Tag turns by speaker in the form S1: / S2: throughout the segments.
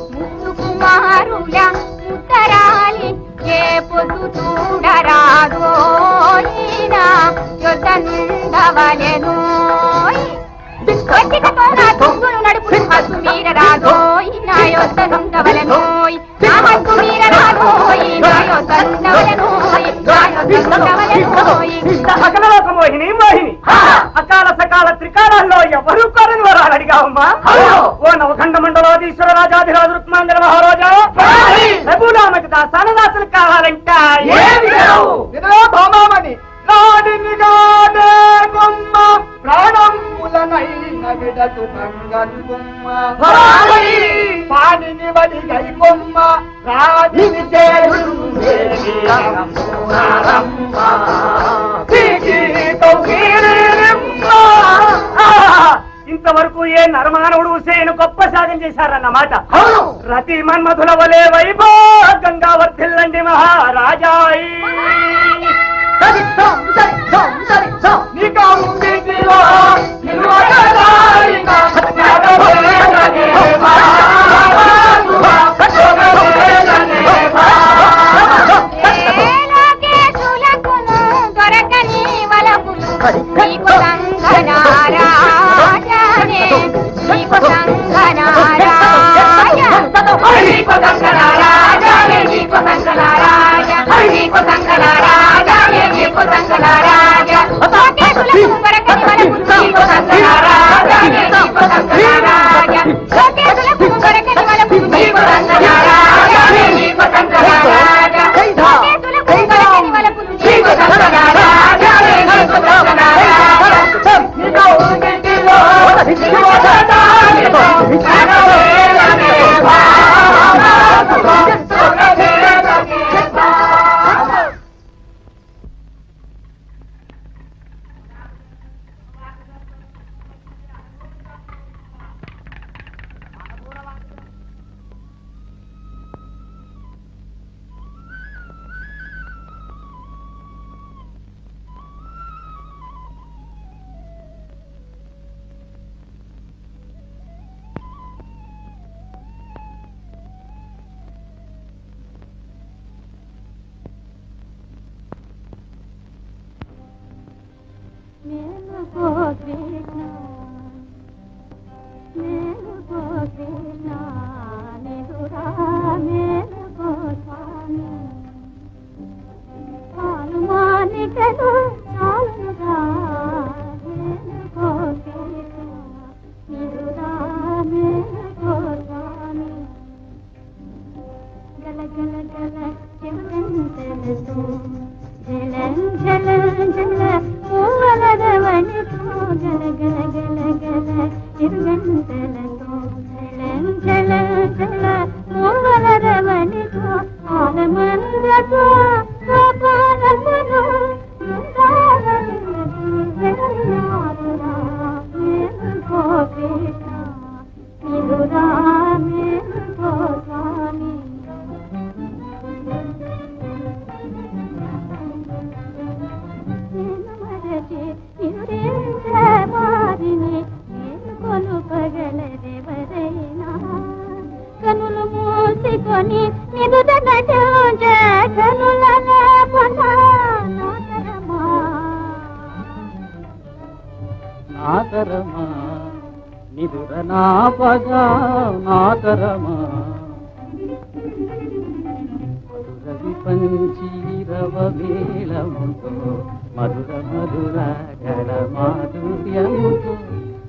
S1: ముద్దు కుమారుల ఉత్తరాలి ఏ పొద్దు చూడరాదోయినా యొద్దనుండవలెను తుంగును నడుపు హద్దు మీర రాదోయినా యొద్దనుండవలెనోయ్ నా హద్దు మీర రాదోయినా యొద్దనుండవలెనోయ్
S2: మోహిని మోహిని అకాల సకాల త్రికాలాల్లో ఎవరు కోరని వరాలు అడిగావమ్మా ఓ నవఖండ మండలాధీశ్వర రాజాధిరాజు రుక్మాంగల మహారాజా ప్రభులామకి దాసానదాసులు కావాలంట భామామణి ప్రాణం పులనైన విడటు నంగన్గుమ్మ పాణిని వడి గైకొమ్మ రాజిని ఇంతవరకు ఏ నరమానవుడు సేను గొప్ప సాధన చేశారన్నమాట రతి మన్మధుల వలే వైభోగంగా వర్ధిల్లండి మహారాజాయి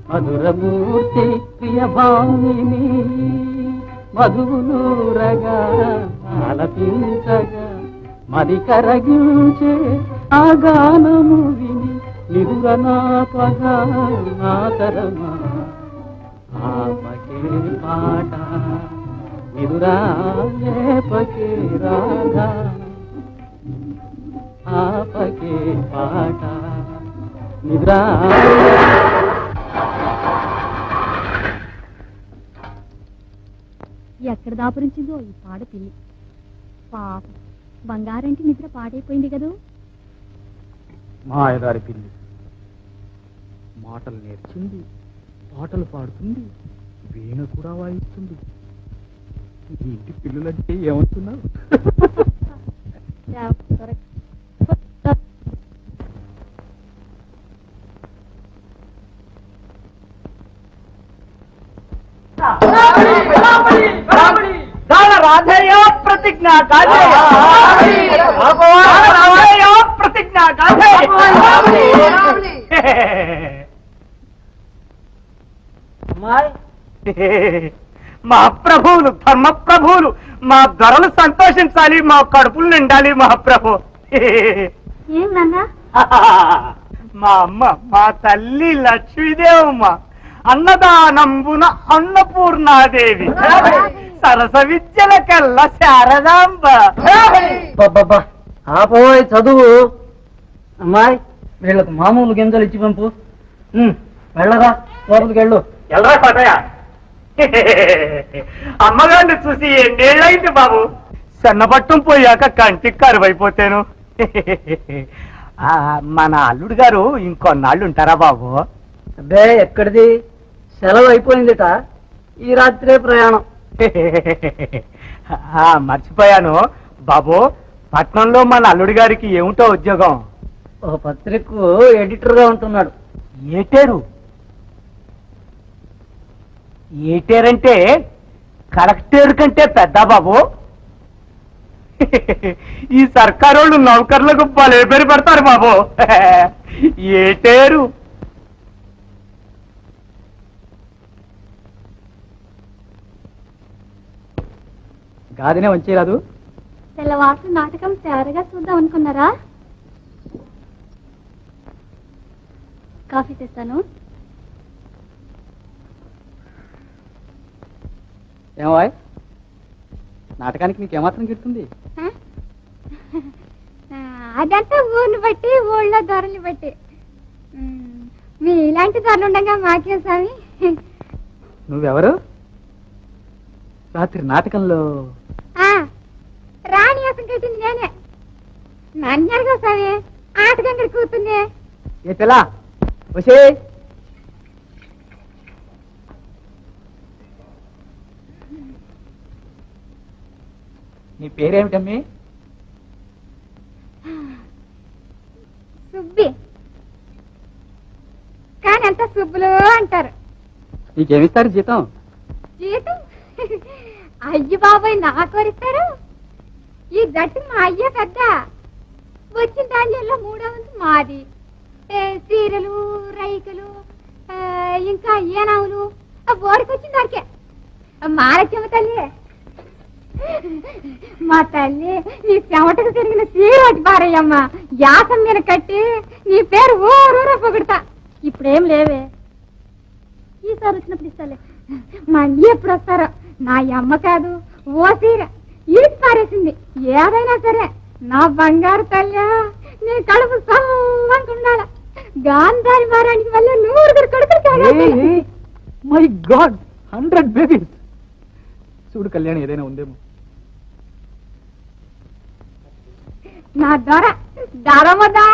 S2: మధురమూర్తి ప్రియభామిని మధునూరగా ఆలపించగా మది కరగించే ఆ గానము విని నిదుర నా పగా నా తరమా ఆపకే పాట నిదురా లేపకే రాధా ఆపకే పాట నిద్రా
S3: ఎక్కడ దాపురించిందో ఈ పాడ పిల్లి పాప బంగారంటి నిద్ర పాడైపోయింది కదూ
S4: మాయదారి పిల్లి మాటలు నేర్చింది పాటలు పాడుతుంది వీణ కూడా వాయిస్తుంది. ఈ ఇంటి పిల్లలంటే ఏమంటున్నావు?
S2: రాధేయ ప్రతిజ్ఞ ప్రతిజ్ఞ మా ప్రభువులు ధర్మ ప్రభువులు మా ధరలు సంతోషించాలి, మా కడుపులు నిండాలి మా ప్రభు. మా అమ్మ మా తల్లి లక్ష్మీదేవమ్మ అన్నదానంబున అన్నపూర్ణాదేవి సరస విద్యలకల్ల శారదాంబ.
S5: ఆపోయి చదువు. అమ్మాయి వీళ్ళకు మామూలు గింజలు ఇచ్చి పంపు. వెళ్ళరా లోపలికి వెళ్ళు.
S2: ఎల్లరా కోటయ్య. అమ్మగారిని చూసి ఎన్నేళ్ళైంది బాబు. సన్నపట్టం పోయాక కంటికి కరువైపోతాను. మన అల్లుడు గారు ఇంకొన్నాళ్ళు ఉంటారా బాబు?
S5: అబ్బే ఎక్కడిది, సెలవు అయిపోయిందిట. ఈ రాత్రే ప్రయాణం.
S2: మర్చిపోయాను బాబు, పట్నంలో మన అల్లుడి గారికి ఏమిటో ఉద్యోగం?
S5: ఒక పత్రికకు ఎడిటర్ గా ఉంటున్నాడు.
S2: ఏటేరు? ఏటేరంటే కలెక్టర్ కంటే పెద్ద బాబు. ఈ సర్కారోళ్ళు నౌకర్లకు భలే పేరు పెడతారు బాబు. ఏటేరు?
S4: గాదినే వచ్చేరాదు.
S3: తెల్లవారు నాటకం తయారుగా చూద్దాం అనుకున్నారా? కాఫీ తెస్తాను.
S4: ఏమాయ్, నాటకానికి నీకేమాత్రం గిడుతుంది?
S3: అదంతా ఊరిని బట్టి, ఊళ్ళో ధరలు బట్టి. మీ ఇలాంటి ధరలు ఉండగా మాకే స్వామి.
S4: నువ్వెవరు? రాత్రి నాటకంలో
S3: రాణి వేసం కట్టింది నేనే. నన్యరుగా స్వామి, ఆటగంగడి కూతుంది.
S4: ఏ పిల్ల వచ్చే. నీ పేరేమిటమ్మి?
S3: సుబ్బి. కానీ అంత సుబ్బులు అంటారు.
S4: నీకేమిస్తారు జీతం?
S3: జీతం అయ్యి బాబాయ్ నాకోరిస్తారు. ఈ గట్టి మా అయ్య పెద్ద. వచ్చిన ధాన్యంలో 3వ వంతు మాది. చీరలు, రైకలు, ఇంకా ఏనావులు బోడికొచ్చిన దానికే. మారచ్చమ్మ తల్లి, మా తల్లి నీ చెమటకు తిరిగిన చీరటి పారయ్యమ్మ. యాసం మీద కట్టి నీ పేరు ఊరూరా పొగుడతా. ఇప్పుడేం లేవే, ఈసారి వచ్చినప్పుడు ఇస్తాలే. మళ్ళీ ఎప్పుడు వస్తారో. నా అమ్మ కాదు ఓ చీర ఈటి పారేసింది. ఏదైనా సరే నా బంగారు తల్లి నీ కడుపు సవ్వంకుండాల. గాంధారి మారానికి వల్ల 100 కొడుకులు.
S4: My God, 100 babies. చూడు కళ్యాణి, ఏదైనా ఉందేమో.
S3: నా దొర దరమదా.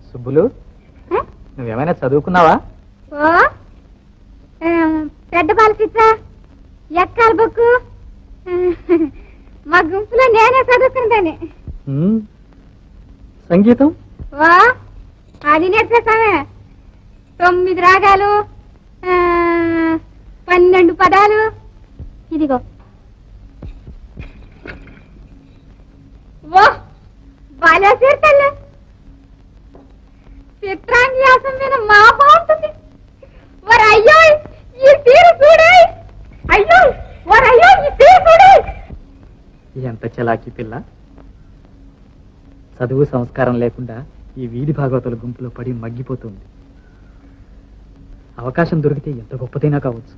S4: సుబ్బులు, నువ్వేమైనా చదువుకున్నావా?
S3: ఓ పెద్ద బాలకిచ్చా, ఎక్కాల బొక్కు. మా గుంపులో నేనే చదువుకుంటాను.
S4: సంగీతం?
S3: ఓ అది నేర్చేసామే. 9 రాగాలు, 12 పదాలు. ఇదిగో. ఓ బాగా చేర్తల్లే. చిత్రాంగ్యాసం మీద మా బాగుంటుంది. మరి అయ్యో ఈ తీరు చూడే. అయ్యో అయ్యో ఈ తీరు చూడే.
S4: ఎంత చలాకీ పిల్ల. చదువు సంస్కారం లేకుండా ఈ వీధి భాగవతుల గుంపులో పడి మగ్గిపోతుంది. అవకాశం దొరికితే ఎంత గొప్పదైనా కావచ్చు.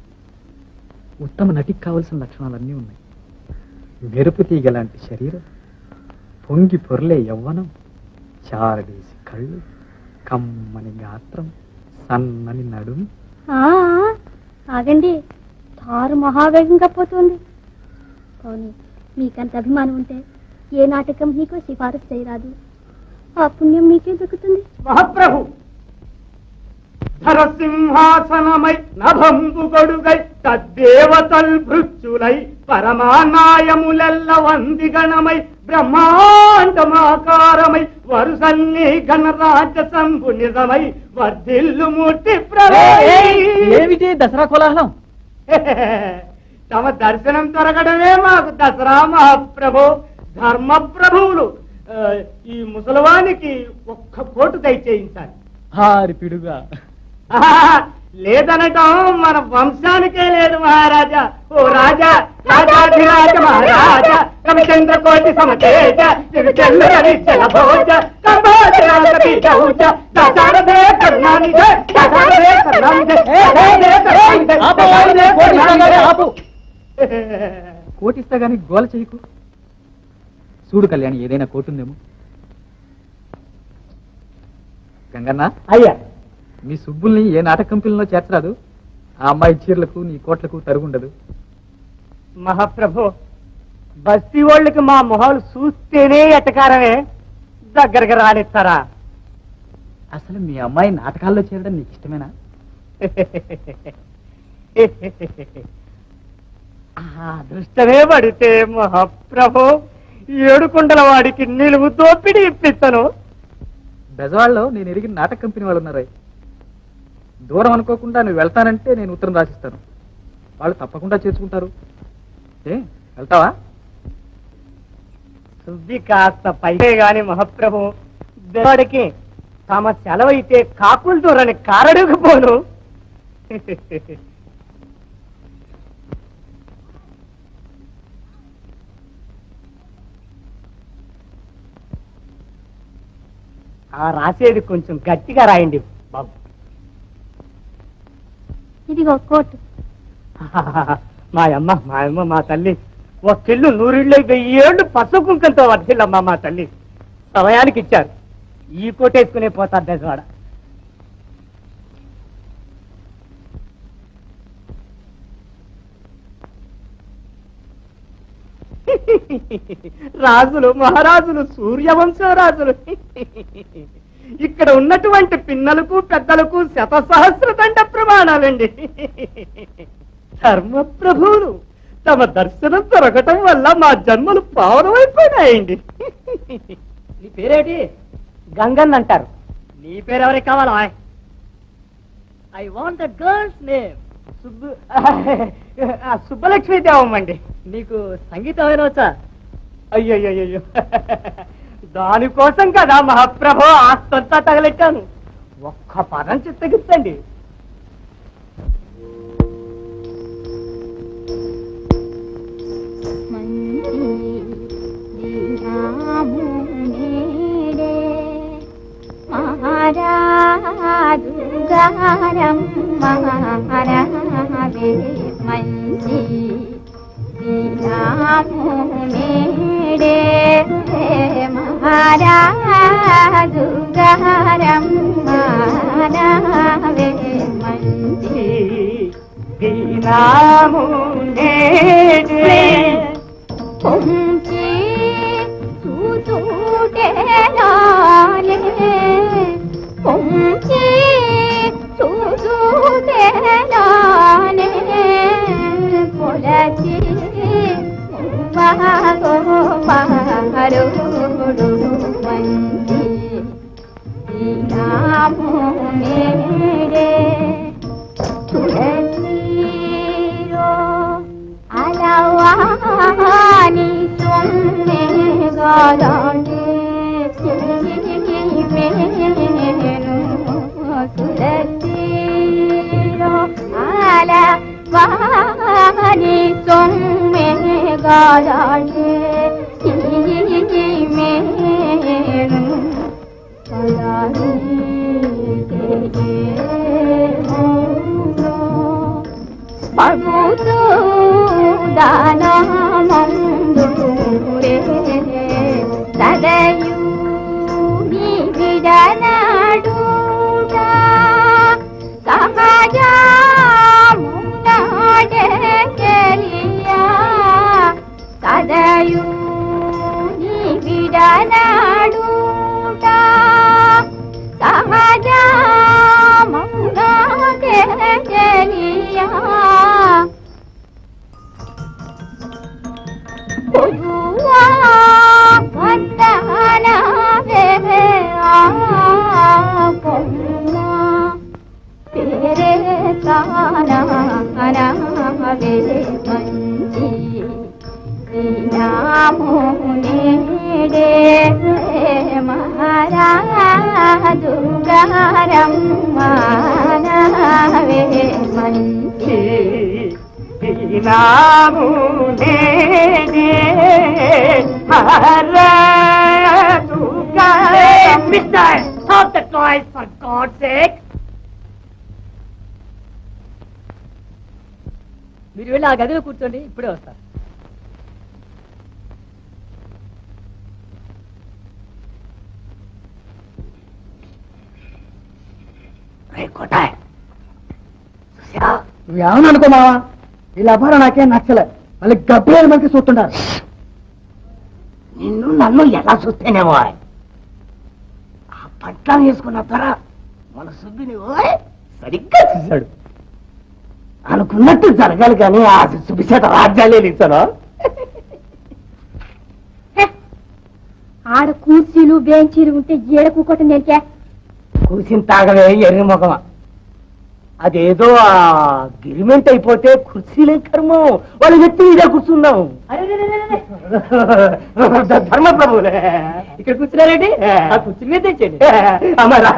S4: ఉత్తమ నటికి కావలసిన లక్షణాలన్నీ ఉన్నాయి. మెరుపు తీగలాంటి శరీరం, పొంగి పొర్లే యవ్వనం, చారడేసి కళ్ళు, కమ్మని గాత్రం, సన్నని నడుము.
S3: ఆగండి, తారు మహావేగంగా పోతుంది. అవును, మీకంత అభిమానం ఉంటే ఏ నాటకం మీకు సిఫారసు చేయరాదు. ఆ పుణ్యం మీకే దక్కుతుంది.
S2: మహాప్రభు, హరసింహాసనమై నభంబు గొడుగై తద్దేవతల్ భృత్యులై పరమానాయములెల్ల వందిగణమై బ్రహ్మాండమాకారమై వరుసన్ని గణరాజ సంభు నిజమై వర్ధిల్లు మూర్తి
S4: ఏమిటి దసరా కోలాహలం?
S2: తమ దర్శనం దొరకడమే మాకు దసరా మహాప్రభు. ధర్మ ప్రభువులు ఈ ముసలవానికి ఒక్క కోటు దయచేయించాలి.
S4: హారిపిడుగా
S2: లేదనటం మన వంశానికే లేదు మహారాజా. ఓ రాజా, రాజాధిరాజ మహారాజా, రవిచంద్ర కోటి సమతేజ, శివచంద్ర భోజ, దశారథే కరుణానిధే, దశారథే కరుణానిధే.
S4: కోటిస్తా గాని గోల చేయకు. చూడు కళ్యాణి, ఏదైనా కోటుందేమో. గంగన్న,
S2: అయ్యా,
S4: మీ సుబ్బుల్ని ఏ నాటక కంపెనీలో చేర్చరాదు. ఆ అమ్మాయి చీరలకు నీ కోట్లకు తరుగుండదు.
S2: మహాప్రభు, బస్తీ వాళ్ళకి మా మొహాలు చూస్తేనే ఎటకారమే, దగ్గరకు రానిస్తారా?
S4: అసలు మీ అమ్మాయి నాటకాల్లో చేరడం నీకు ఇష్టమేనా?
S2: అదృష్టమే పడితే మహాప్రభు, ఏడుకొండల వాడికి నిలువు దోపిడి ఇప్పిస్తాను.
S4: బెజవాడలో నేను ఎరిగిన నాటక కంపెనీ వాళ్ళు ఉన్నారాయి. దూరం అనుకోకుండా నువ్వు వెళ్తానంటే నేను ఉత్తరం రాసిస్తాను. వాళ్ళు తప్పకుండా చేర్చుకుంటారు. ఏ వెళ్తావా?
S2: సుబ్బి కాస్త పైకే గాని మహాప్రభు, బెజవాడికి తమ సెలవైతే కాకులు దూరని కారడుకుపోను. ఆ రాసేది కొంచెం గట్టిగా రాయండి బాబు.
S3: ఇదిగో కోటు.
S2: మా అమ్మ మా తల్లి ఒక్కిళ్ళు 100 ఇళ్ళు 1000 ఏళ్ళు పసుపు కుంకంతో వర్ధిల్లమ్మా మా తల్లి. సమయానికి ఇచ్చారు. ఈ కోటేసుకునే పోతారు బెజవాడ. రాజులు, మహారాజులు, సూర్యవంశం రాజులు. ఇక్కడ ఉన్నటువంటి పిన్నలకు పెద్దలకు 100,000 దండ ప్రమాణాలండి. ధర్మప్రభువులు తమ దర్శనం దొరకటం వల్ల మా జన్మలు పావనమైపోయినాయండి. నీ పేరేటి? గంగన్ అంటారు. నీ పేరెవరికి కావాలా? I want the girl's name. Subbalakshmi దేవమ్మండి. నీకు సంగీతం అయినవచ్చా? అయ్యో, దానికోసం కదా మహాప్రభు ఆస్తంతా తగలెట్టాను. ఒక్క పదం చిత్తగిచ్చండి.
S3: మహారాజు గారం మహారావే మంచి మేడే మహారాజు గారం మహారావే మంచి
S2: దీనాము నేడే
S3: కుంచి చూటేలాలే కుంచి చూటేలాలే పొలచి మహాగో మహారుడు మంచి దీనాము మేడే తులసీరో అలవాని సొమ్మె గాలంటే మేను తులసీరో అలవాని సొమ్మె గాలంటే మేను కలాని పగుతూ దానమందురే సదయు నీ విడనాడుగా సహజమునాడే చెలియా సదయు నీ విడనాడుగా సహజమునా
S1: కానవే మంచి నామోనేడే మహారాజు గారమ్మానవే మంచి
S2: నామునేడే మహారాజు mister stop that noise for God's sake.
S5: మీరు వెళ్ళి ఆ గదిలో కూర్చోండి, ఇప్పుడే వస్తారు.
S2: నువ్వేమని అనుకో మావా, ఈ లభారం నాకేం నచ్చలే. మళ్ళీ గబ్బేలు మనకి చూస్తుంటారు. నిన్ను నన్ను ఎలా చూస్తేనేమో ఆ పట్ల వేసుకున్న త్వర మన సుబ్బిని సరిగ్గా చూశాడు. అనుకున్నట్టు జరగాలి కానీ ఆ సుబ్బిచేత రాజ్యాలే ఇచ్చాను.
S3: ఆడ కుర్చీలు బెంచీలు ఉంటే ఏడ కూకోవటం నేర్కే
S2: కూర్చుని తాగవే ఎర్రి ముఖమా. అదేదో ఆ అగ్రిమెంట్ అయిపోతే కుర్చీలే కర్మం, వాళ్ళు ఎత్తి ఇదే కూర్చున్నాం. ధర్మప్రభులే
S5: ఇక్కడ కూర్చున్నారండి, ఆ కుర్చీ మీద తెచ్చండి.
S2: అమరా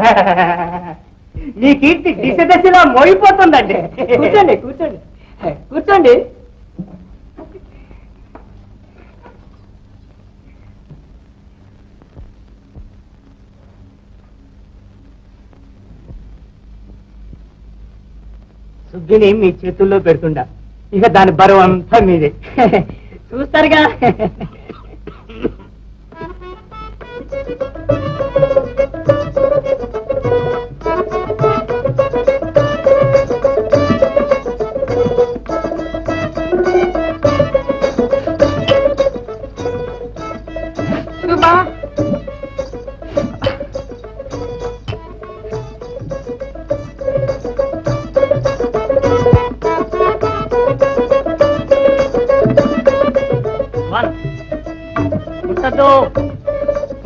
S2: నీ కీర్తి దిశ దశలా మోయిపోతుందండి.
S5: కూర్చోండి కూర్చోండి కూర్చోండి.
S2: సుబ్బిని మీ చేతుల్లో పెడుతుండా, ఇక దాని బరువు అంతా మీదే.
S5: చూస్తారుగా.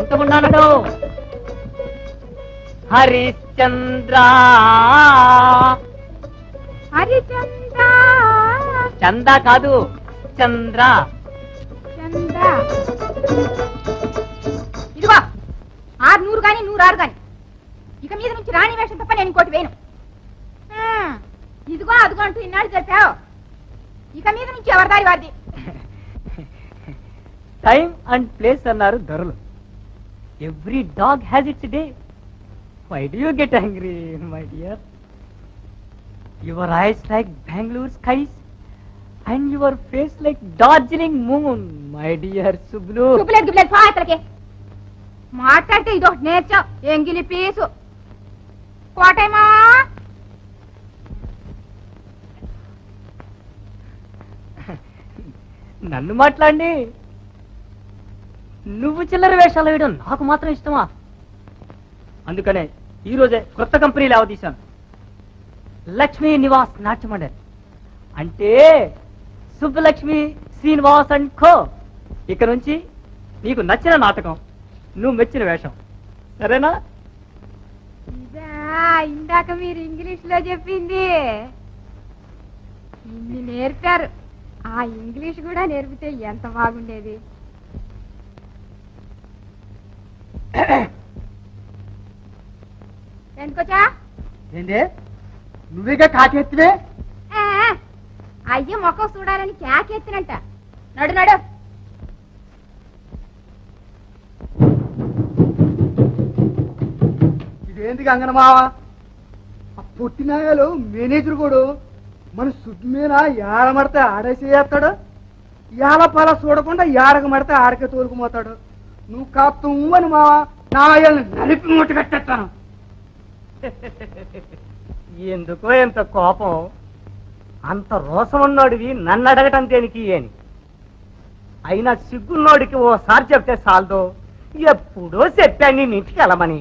S5: ఉంటమున్నాడు హరిశ్చంద్ర.
S3: హరిచంద్ర
S5: చంద కాదు చంద్ర.
S3: చంద్ర ఇదిగో 600 గాని 106 గాని ఇక మీద నుంచి రాణి వేషం తప్ప నేను ఇంకోటి వేయను. ఇదిగో అదిగో అంటూ ఇన్నాళ్ళు చెప్పావు, ఇక మీద నుంచి ఎవరిదారి వాది.
S5: టైం అండ్ ప్లేస్ అన్నారు ధరలు. Every dog has its day. Why do you get angry my dear? Your eyes like Bengaluru skies and your face like Darjeeling moon my dear Sublu.
S3: చూపులేదు గిప్పులేదు పాత్రకే మాట్లాడితే ఇదొకటి నేర్చావు. ఎంగిలి పీసు కోటేమా.
S5: నన్ను మాట్లాడి నువ్వు చిల్లర వేషాలు వేయడం నాకు మాత్రం ఇష్టమా? అందుకనే ఈ రోజే కొత్త కంపెనీ లావదీశాను, లక్ష్మీ నివాస్ నాట్య మండలి. అంటే సుబ్బలక్ష్మి శ్రీనివాస్ అండ్ ఖో. ఇక నుంచి నీకు నచ్చిన నాటకం, నువ్వు మెచ్చిన వేషం, సరేనా?
S3: ఇదా ఇందాక మీరు ఇంగ్లీష్ లో చెప్పింది. ఇన్ని నేర్పారు, ఆ ఇంగ్లీష్ కూడా నేర్పితే ఎంత బాగుండేది. ఎందుకొచ్చా
S2: ఏంటి నువ్వేగా కాకెత్తివే?
S3: అయ్య మొక్క చూడాలని క్యాకెత్తినంట. నడు నడు.
S2: ఇదేంటి గంగనమావా, ఆ పుట్టినాయాలు మేనేజర్ కూడా మన సుద్దు మీద ఏడమడితే ఆడేసేస్తాడు, ఏలపాల చూడకుండా ఏడక మడితే ఆడకే తోలుకుపోతాడు. నువ్వు కాపుతూ అని మావా నాయాలను నలిపి మూట కట్టేస్తాను. ఎందుకో ఎంత కోపం, అంత రోసం ఉన్నోడివి నన్ను అడగటం దేనికి అని. అయినా సిగ్గున్నోడికి ఓసారి చెప్తే చాలదు, ఎప్పుడో చెప్పాను నేను ఇంటికి వెళ్ళమని.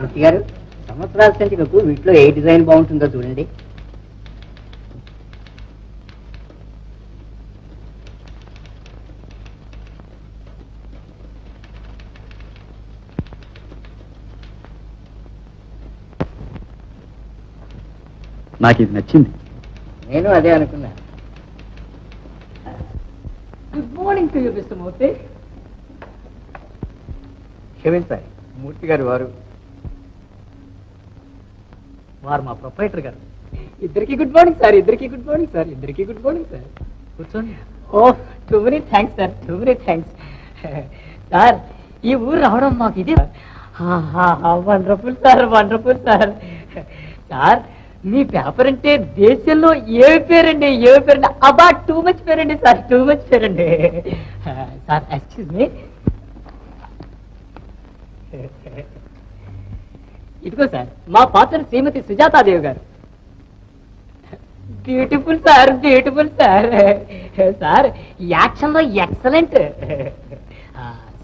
S6: మూర్తి గారు, సంవత్సరాల సంచికకు వీటిలో ఏ డిజైన్ బాగుంటుందో చూడండి.
S4: నాకు ఇది నచ్చింది.
S6: నేను అదే అనుకున్నా.
S5: Good morning to you mister Murthy.
S6: క్షమించాలి, మూర్తి గారు వారు
S5: మా ప్రొపరైటర్ గారు. ఇద్దరికి గుడ్ మార్నింగ్ సార్, ఇద్దరికి గుడ్ మార్నింగ్ సార్, ఇద్దరికి గుడ్ మార్నింగ్ సార్. కూర్చోండి. Oh too many thanks sir, too many thanks sir. ఈ ఊరు రావడం మాకు ఇది wonderful sir, wonderful sir. Sir మీ పేపర్ అంటే దేశంలో ఏ పేరండి, ఏ పేరండి, అబా టూ మచ్ పేరండి సార్, టూ మచ్ పేరండి సార్. ఎక్స్క్యూజ్ మీ, ఇదిగో సార్ మా పాత్ర శ్రీమతి సుజాతాదేవి గారు. Beautiful sir, beautiful sir. Sir action లో ఎక్సలెంట్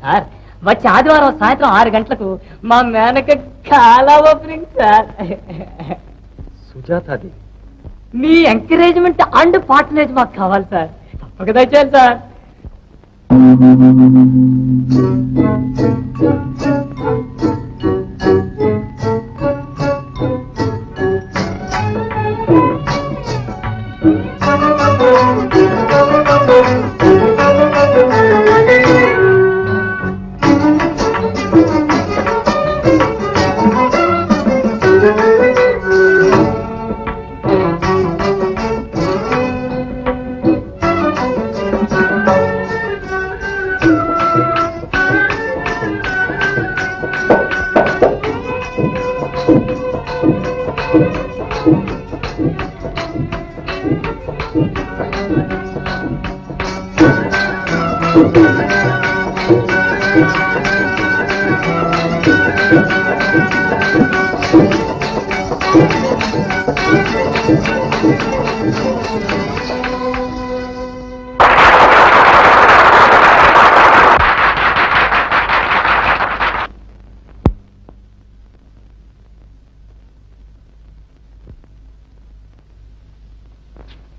S5: సార్. వచ్చే ఆదివారం సాయంత్రం 6 గంటలకు మా మేనక చాలా ఓపెనింగ్ సార్.
S4: సుజాతాది
S5: మీ ఎంకరేజ్మెంట్ అండ్ పార్టనేజ్ మాకు కావాలి సార్. తప్పక దయచేయాలి సార్.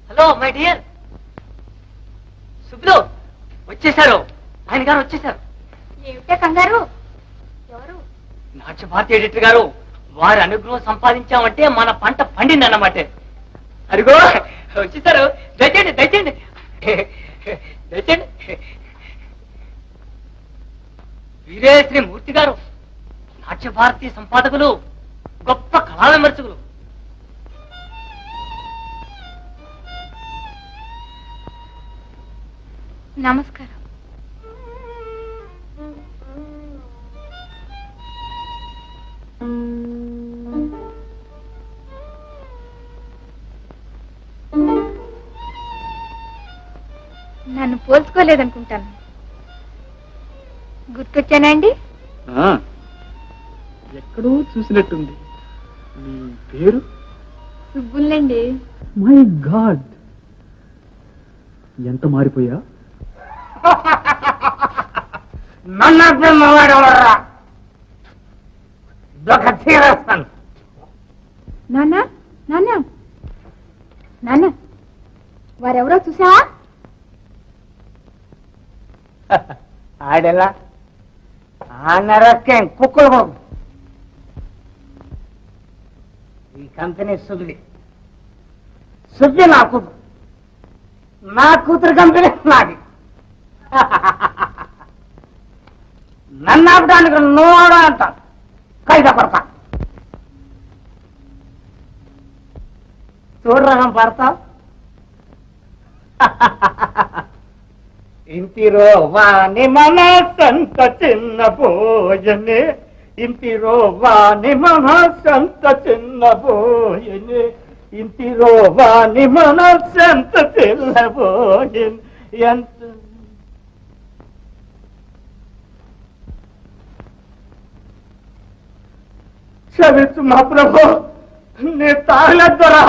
S5: హలో మై డియర్ సుబ్లు, వచ్చేసారు. ఆయన గారు వచ్చేసారు.
S3: ఏమిటే కంగారు? ఎవరు?
S5: నాట్య భారతి ఎడిటర్ గారు. వారి అనుగ్రహం సంపాదించామంటే మన పంట పండింది అన్నమాట. అదిగో వచ్చేసారు. దయచేయండి, దయచేయండి, దయచేయండి. వీరే శ్రీ మూర్తి గారు, నాట్య భారతి సంపాదకులు, గొప్ప కళా విమర్శకులు.
S3: నమస్కారం. నన్ను పోల్చుకోలేదనుకుంటాను. గుర్తొచ్చానండి?
S4: ఎక్కడో చూసినట్టుంది. మీ పేరు?
S3: సుబ్బులండి.
S4: మై గాడ్, ఎంత మారిపోయా.
S2: నన్నవాడెవడరా? ఒక తీరేస్తాను.
S3: నాన్న, నాన్న, నాన్న, వారెవరో చూసావా?
S2: ఆడెలా ఆ నరకేం కుక్కలు బాబు. ఈ కంపెనీ సుబ్బి, సుబ్బి నా కూతురు, నా కూతురు కంపెనీ నాది. నన్ను ఆపడానికి నోడా అంట కైదా పడతా. చూడరా పడతా. ఇంటిరో వాణి మనసంత చిన్నపోయనే, ఇంటిరో వాణి మనసంత చిన్నపోయనే, ఇంటిరో వాణి మనసంత చిన్నపోయనే. ఎంత క్షమించు మా ప్రభు, నీ తాగలేద్దరా,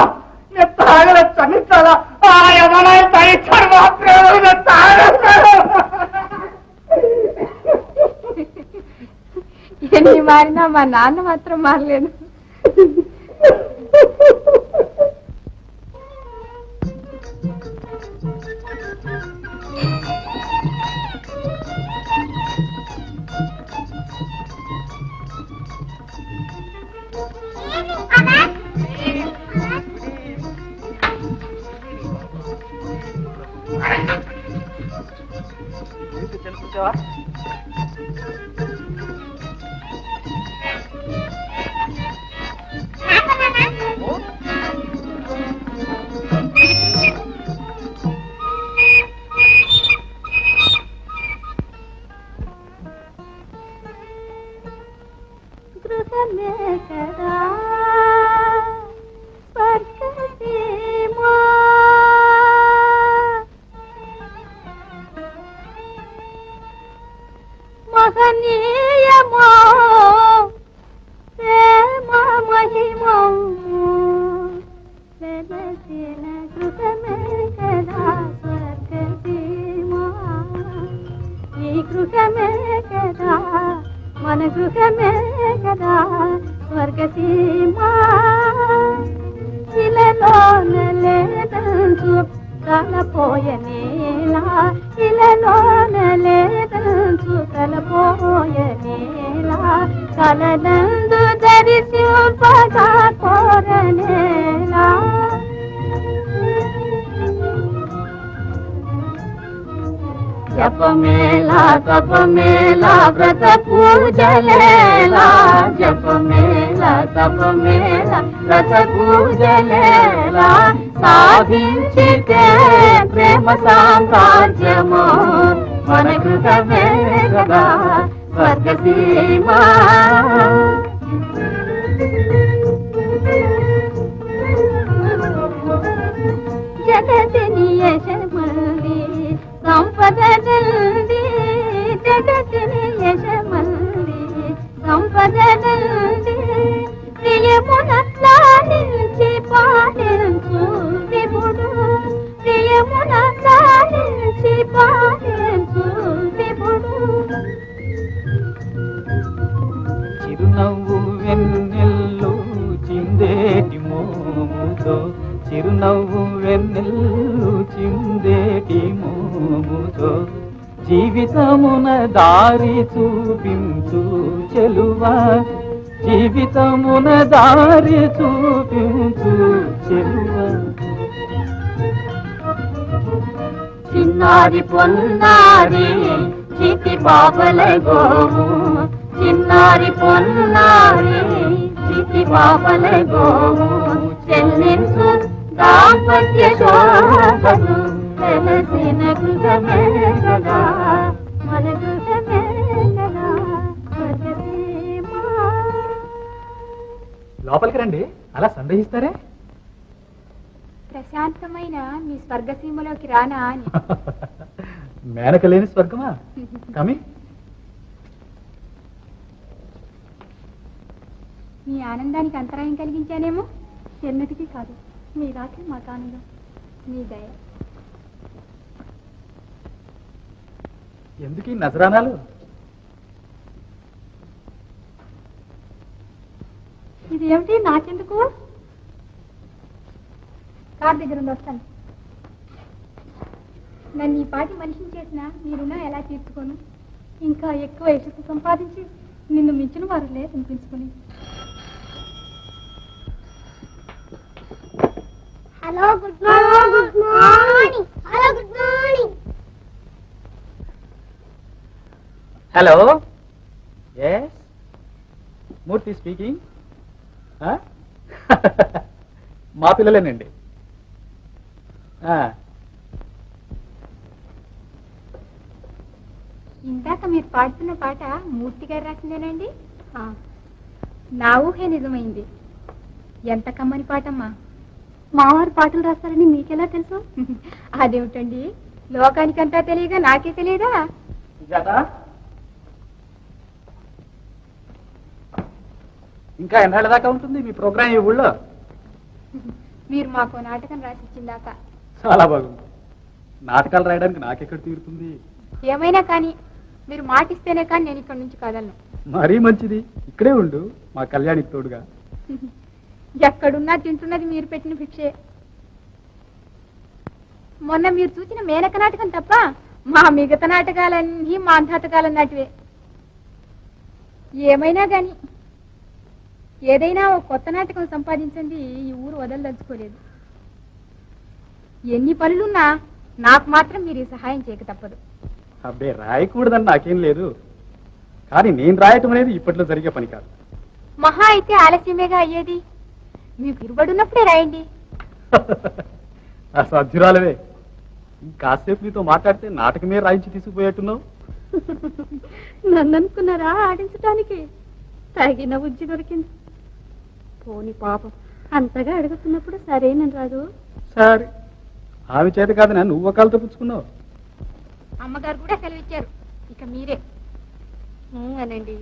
S2: నీ తాగలే చనిస్తారా? ఆ యమనాలు తాగిస్తాడు మా ప్రభు, నీ తాగలేదు.
S3: ఎన్ని మారినా మా నాన్న మాత్రం మారలేదు.
S1: జపమేలా తపమేలా వ్రత పూజలేలా జపమేలా తపమేలా వ్రత పూజలేలా సాధించితే ప్రేమ సామ్రాజ్యము మన కృతమే కదా స్వర్గసీమ జగతిని యశమల్లి సంపదనంది జగతిని యశమల్లి సంపదనంది ప్రియమున లాలించి పాలించు విభుడు ప్రియమున లాలించి పాలించు విభుడు
S4: చిరునవ్వు వెన్నెల్లు చిందేటి మోముతో చిరునవ్వు వెన్నెల్లు చిందేటి మోముతో జీవితమున దారి చూపించు చెలువా జీవితమున దారి చూపించు చెలువా
S1: చిన్నారి పొన్నారి చిటి బాబల గోము చిన్నారి పొన్నారి చిటి బాబల గోము చెల్లించు దాంపత్య శోభను తెలిసిన గృహమే కదా మన గృహమే కదా స్వర్గసీమ.
S4: లోపలికి రండి, అలా సందేహిస్తారే?
S3: ప్రశాంతమైన మీ స్వర్గసీమలోకి రానా అని.
S4: మేనక లేని స్వర్గమా? కమి
S3: మీ ఆనందానికి అంతరాయం కలిగించానేమో. ఎన్నటికీ కాదు, మీ రాకే మాకు ఆనందం, మీ దయ.
S4: ఎందుకు ఈ నజరానాలు?
S3: ఇది ఏమిటి నాకెందుకు? కార్ దగ్గర ఉండి వస్తాను. నన్ను ఈ పాటి మనిషిని చేసిన మీ రుణం ఎలా తీర్చుకోను? ఇంకా ఎక్కువ యశస్సు సంపాదించి నిన్ను మించిన వారు లేదనిపించుకుని.
S1: Hello good morning hello good morning
S4: hello, yes Murthy speaking. మా పిల్లలేనండి.
S3: ఇందాక మీరు పాడుతున్న పాట మూర్తి గారు రాసిందేనండి? నా ఊహే నిజమైంది. ఎంత కమ్మని పాటమ్మా. మావారు పాటలు రాస్తారని మీకెలా తెలుసు? అదేమిటండి, లోకానికంతా తెలియగా నాకే తెలియదా?
S4: ఇంకా ఎన్నాళ్ళ దాకా ఉంటుంది మీ ప్రోగ్రామ్ ఈ ఊళ్ళో?
S3: మీరు మాకు నాటకం రాసిచ్చిందాక.
S4: చాలా బాగుంది. నాటకాలు రాయడానికి నాకెక్కడ తీరుతుంది?
S3: ఏమైనా కానీ మీరు మాటిస్తేనే కానీ నేను ఇక్కడ నుంచి కదలను.
S4: మరీ మంచిది, ఇక్కడే ఉండు మా కళ్యాణికి తోడుగా.
S3: ఎక్కడున్నా తింటున్నది మీరు పెట్టిన భిక్షే. మొన్న మీరు చూసిన మేనక నాటకం తప్ప మా మిగతా నాటకాలన్నీ మా అంధాటకాలన్నటివే. ఏమైనా గాని ఏదైనా ఓ కొత్త నాటకం సంపాదించండి ఈ ఊరు వదలదలుచుకోలేదు. ఎన్ని పనులున్నా నాకు మాత్రం మీరు ఈ సహాయం చేయక తప్పదు.
S4: అబ్బే రాయకూడదని నాకేం లేదు, కానీ నేను రాయటం అనేది ఇప్పట్లో జరిగే పని కాదు.
S3: మహా అయితే ఆలస్యమేగా అయ్యేది. మీకు ఇరుబడున్నప్పుడే రాయండి.
S4: అసాధ్యురాలవే, కాసేపు నీతో మాట్లాడితే నాటకమే రాయించి తీసుకుపోయేట్టున్నావు.
S3: నన్ను అనుకున్నారా ఆడించడానికి? తగిన ఉజ్జి దొరికింది. పోని పాపం అంతగా అడుగుతున్నప్పుడు సరేనని రాదు.
S4: సరే, ఆమె చేత కాదనా నువ్వు ఒకళ్ళతో పుచ్చుకున్నావు.
S3: అమ్మగారు కూడా సెలవిచ్చారు, ఇక మీరే అనండి.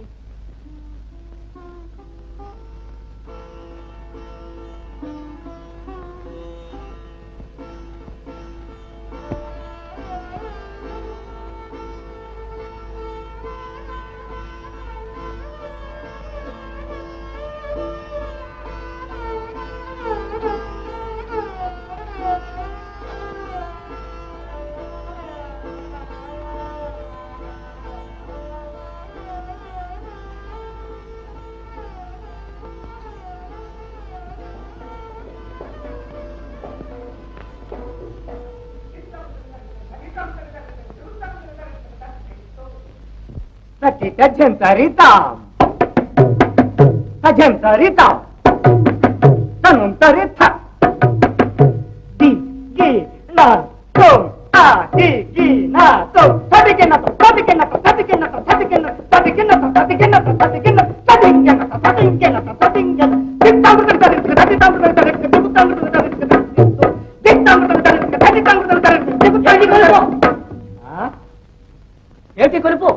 S5: ఏంటి కొలుపు?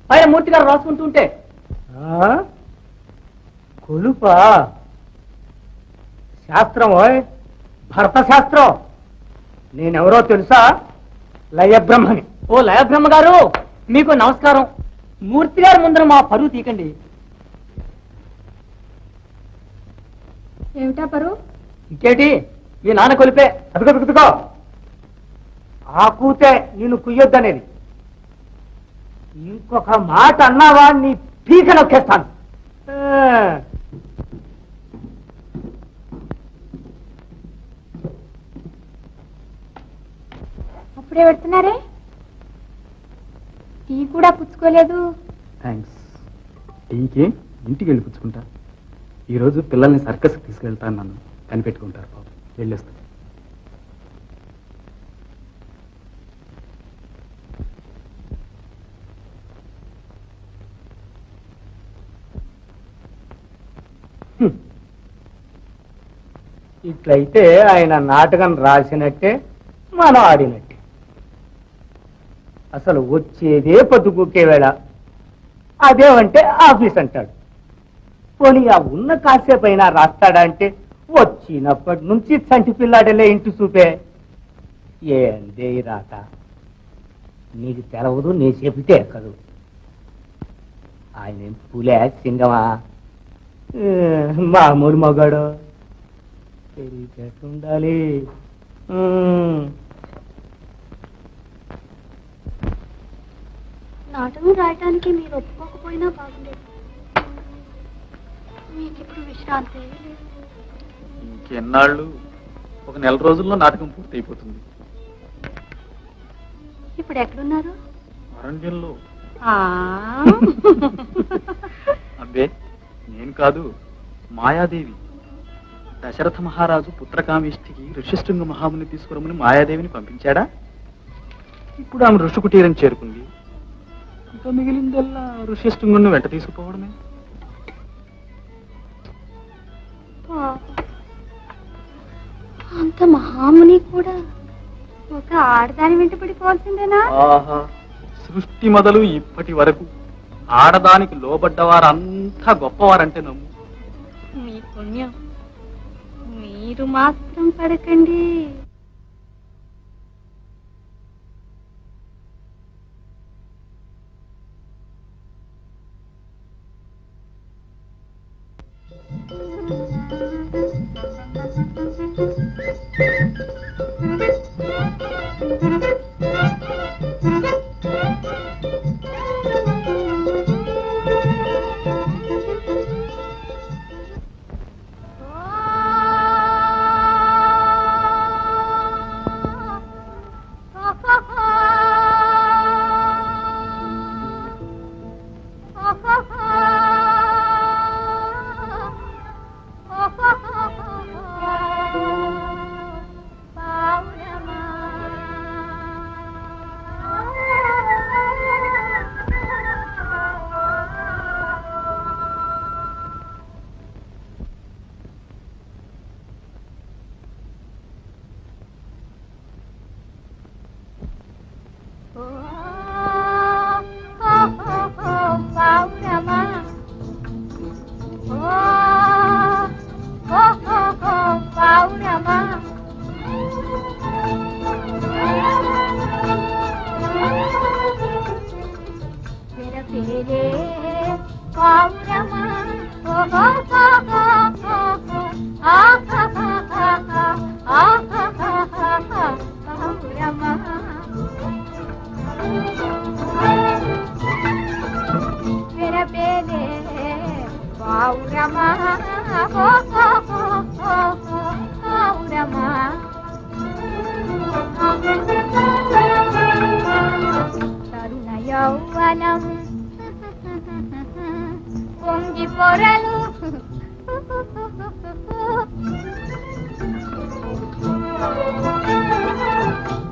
S5: పైన మూర్తి గారు రాసుకుంటుంటే
S2: కొలుపా? శాస్త్రం, భరత శాస్త్రం. నేనెవరో తెలుసా? లయబ్రహ్మని.
S5: ఓ లయబ్రహ్మ గారు, మీకు నమస్కారం. మూర్తి గారి ముందర మా పరువు తీకండి.
S3: ఏమిటా పరు?
S5: ఇంకేటి, మీ నాన్న కొలిపే.
S2: అదుగో ఆ కూతే నేను కుయ్యొద్దనేది. ఇంకొక మాట అన్నావా నీ పీక నొక్కేస్తాను.
S3: అప్పుడే పెడుతున్నారే? టీ కూడా పుచ్చుకోలేదు.
S4: థ్యాంక్స్. టీకి ఇంటికి వెళ్ళి పుచ్చుకుంటా. ఈరోజు పిల్లల్ని సర్కస్కి తీసుకెళ్తాను, నన్ను కనిపెట్టుకుంటారు పాపం. వెళ్ళొస్తా.
S2: ఇట్లయితే ఆయన నాటకం రాసినట్టే, మనం ఆడినట్టే. అసలు వచ్చేదే పొద్దుగుక్కే వేళ, అదేమంటే ఆఫీస్ అంటాడు. పోనీ ఆ ఉన్న కాసేపు అయినా రాస్తాడా అంటే వచ్చినప్పటి నుంచి చంటి పిల్లాడలే ఇంటి చూపే. ఏందే రాత, నీకు తెలవదు, నీ చెబితే ఎక్కదు. ఆయన పులే సింగమా, మామూలు మగాడు. ఉండాలి.
S1: నాటకం రాయటానికి మీరు ఒప్పుకోకపోయినా బాగుండేది. మీకు ఇప్పుడు విశ్రాంతి.
S4: ఇంకెన్నాళ్ళు? ఒక నెల రోజుల్లో నాటకం పూర్తి అయిపోతుంది.
S1: ఇప్పుడు ఎక్కడున్నారు?
S4: అరణ్యంలో. అబ్బే నేను కాదు, మాయాదేవి. దశరథ మహారాజు పుత్రకామేష్టికి ఋష్యశృంగ మహాముని తీసుకురమని మాయాదేవిని పంపించాడా? ఇప్పుడు ఆమె ఋషి కుటీరం చేరుకుంది. ఇంకా మిగిలిందల్లా ఋష్యశృంగుని వెంట తీసుకుపోవడమే.
S1: అంత మహాముని కూడా ఒక ఆడదాని వెంట పడిపోవాల్సిందేనా?
S4: ఆహా, సృష్టి మొదలు ఇప్పటి వరకు ఆడదానికి లోబడ్డవారంతా గొప్పవారంటే నమ్ము.
S1: మీ పుణ్యం. మీరు మాత్రం పడకండి.
S3: యౌవనం పొంగి పొరలు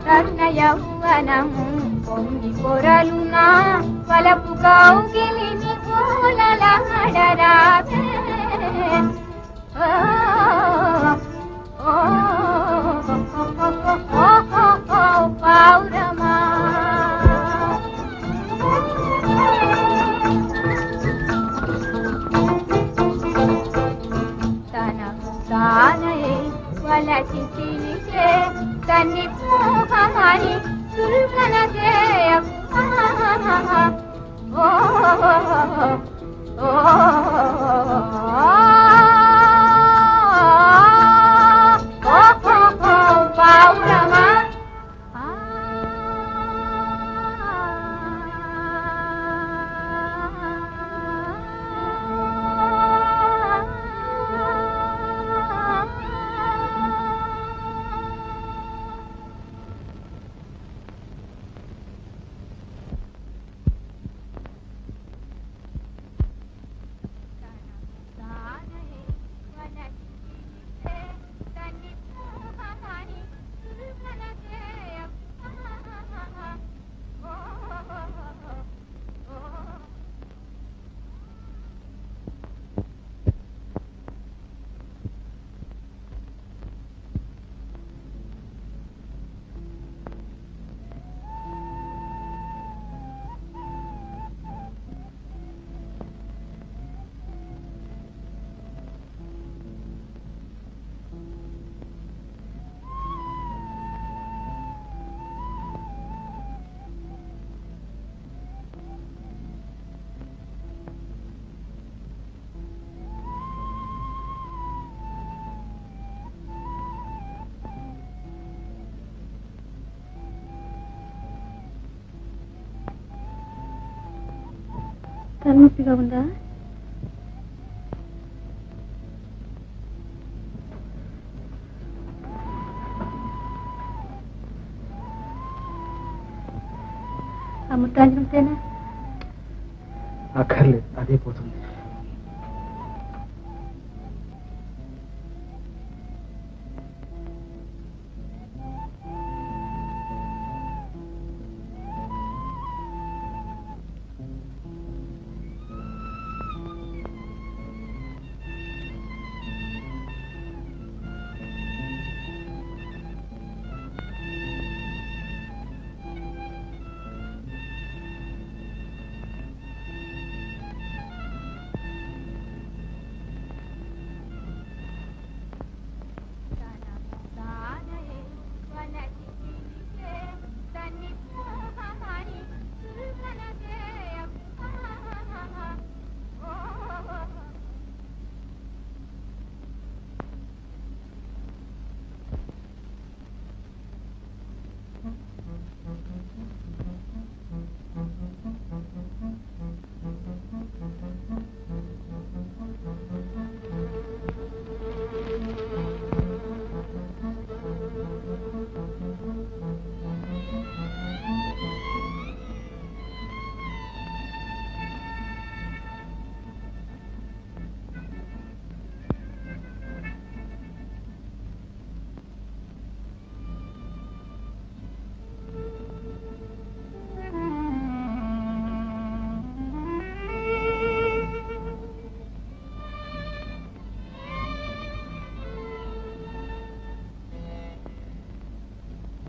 S3: రత్న యౌవనం పొంగి పొరలు నా వలపు కౌగిలిని పూలలాడరావే పౌరమా తనకు తానై వలచి తిరిగే తన్ని మోహమని చుల్కన పౌరమా తలనొప్పిగా ఉందా? అమృతాంజనంతేనా?
S4: అక్కర్లేదు, అదే పోతుంది.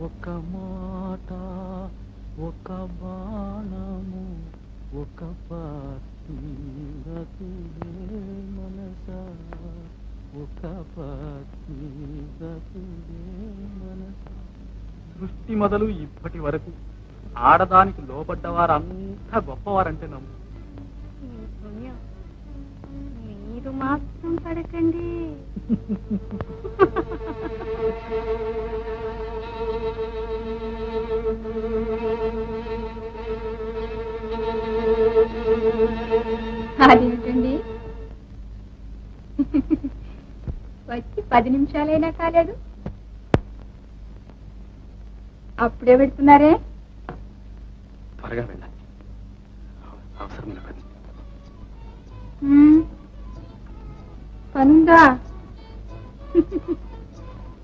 S7: ఒక మాట ఒక బాణము ఒక పత్నిరతుడే మనస ఒక పత్నిరతుడే మనస.
S4: సృష్టి మొదలు ఇప్పటి వరకు ఆడదానికి లోబడ్డవారంతా గొప్పవారంటే నమ్ము.
S1: మీరు మాత్రం పడకండి.
S3: అదేంటండి, వచ్చి 10 నిమిషాలైనా కాలేదు, అప్పుడే పెడుతున్నారే?
S4: త్వరగా వెళ్ళాలి. అవసరమైన పని.
S3: పనుందా?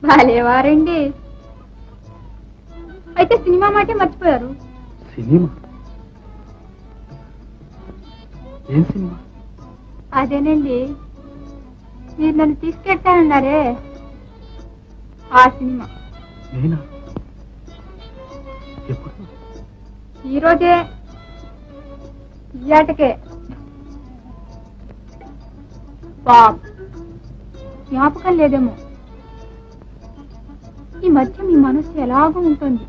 S3: బాలేవారండి. అయితే సినిమా మాటే మర్చిపోయారు.
S4: సినిమా? ఏం సినిమా?
S3: అదేనండి, మీరు నన్ను తీసుకెళ్తానన్నారే ఆ సినిమా.
S4: నేనా? ఎప్పుడు?
S3: ఈరోజే, ఇయాటకే. పాప్ జ్ఞాపకం లేదేమో. ఈ మధ్య మీ మనసు ఎలాగో ఉంటుంది.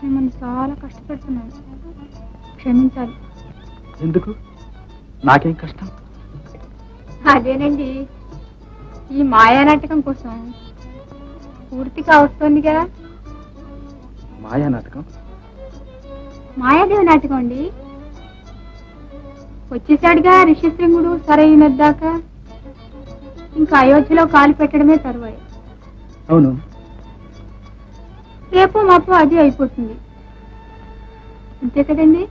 S3: మిమ్మల్ని చాలా కష్టపెడుతున్నాను, క్షమించాలి.
S4: ఎందుకు? నాకేం కష్టం?
S3: అదేనండి, ఈ మాయా నాటకం కోసం పూర్తిగా వస్తుంది కదా.
S4: మాయా నాటకం?
S3: మాయాదేవి నాటకం అండి. వచ్చేసాడుగా ఋష్యశృంగుడు సరైనదాకా. ఇంకా అయోధ్యలో కాలు పెట్టడమే తరువాయి.
S4: అవును.
S3: రేపు మాపు అది అయిపోతుంది, అంతే కదండి.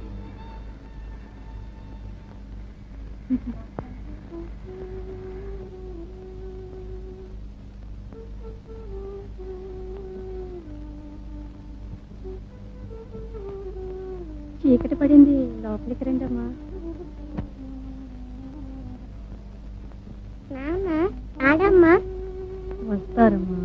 S3: చీకటి పడింది, లోపలికి రండమ్మా. ఆడమ్మా. వస్తారమ్మా.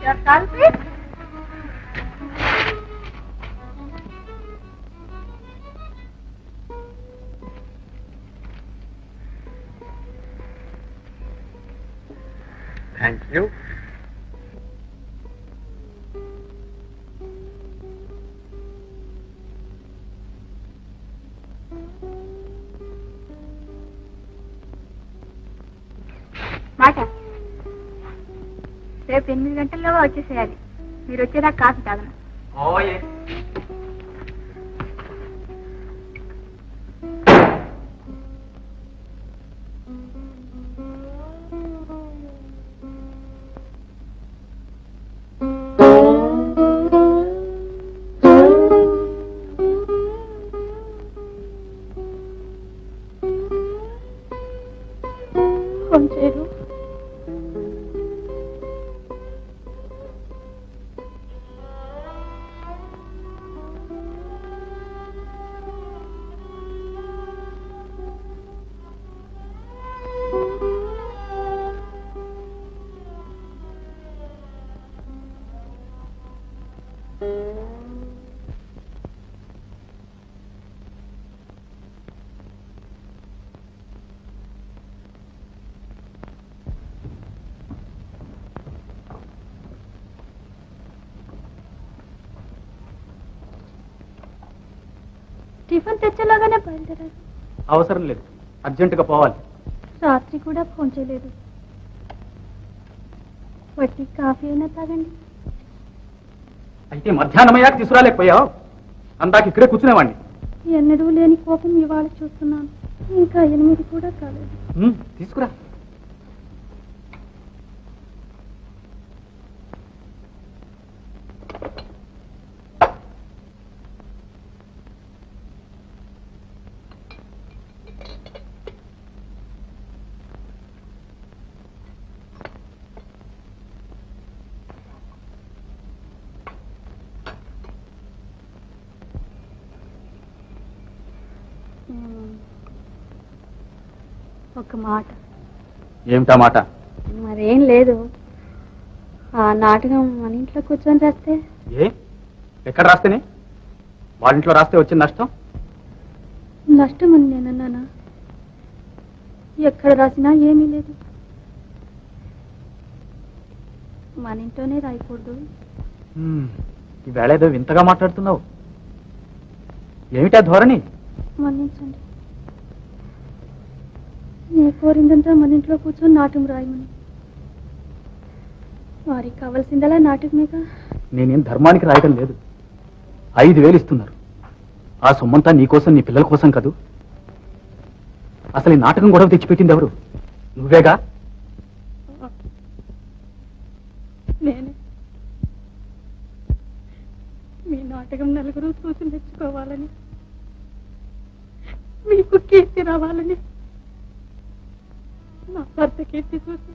S3: Your culprit?
S4: Thank you.
S3: మాట రేపు 8 గంటల్లో వచ్చేసేయాలి. మీరు వచ్చేదాకా కాఫీ తాగను.
S4: ఓయే.
S3: ఫోన్ చేయరు. టిఫిన్ తెచ్చేలాగానే బయలుదేరారు.
S4: అవసరం లేదు, అర్జెంటుగా పోవాలి.
S3: రాత్రి కూడా ఫోన్ చేయలేదు. వట్టి కాఫీ అయినా తాగండి.
S4: అయితే మధ్యాహ్నమయ్యాక తీసుకురాలేకపోయావు? అందాక ఇక్కడే కూర్చునేవాడిని.
S3: ఎన్నడూ లేని కోపం ఇవాళ చూస్తున్నాను. ఇంకా 8 కూడా కాలేదు.
S4: తీసుకురా.
S3: ఒక మాట.
S4: ఏమిటా మాట?
S3: మరేం లేదు. ఆ నాటకం మన ఇంట్లో కూర్చొని రాస్తే.
S4: ఏ ఎక్కడ రాస్తేనే? వాళ్ళింట్లో రాస్తే వచ్చిన నష్టం?
S3: నష్టం అని నేనన్నానా? ఎక్కడ రాసినా ఏమీ లేదు.
S1: మన ఇంట్లోనే రాయకూడదు.
S4: ఈవేళ ఏదో వింతగా మాట్లాడుతున్నావు. ఏమిటా ధోరణి?
S1: మన్నించండి. నీ కోరిందంతా మన ఇంట్లో కూర్చొని నాటకం రాయమని. వారికి కావాల్సిందలా నాటకమేగా.
S4: నేనేం ధర్మానికి రాయడం లేదు. 5,000 ఇస్తున్నారు. ఆ సొమ్మంతా నీకోసం, నీ పిల్లల కోసం కదూ. అసలు ఈ నాటకం గొడవ తెచ్చిపెట్టింది ఎవరు? నువ్వేగా?
S1: నేనే. మీ నాటకం నలుగురు చూసి మెచ్చుకోవాలని, మీకు కీర్తి రావాలని, నా భర్త కీర్తి చూసి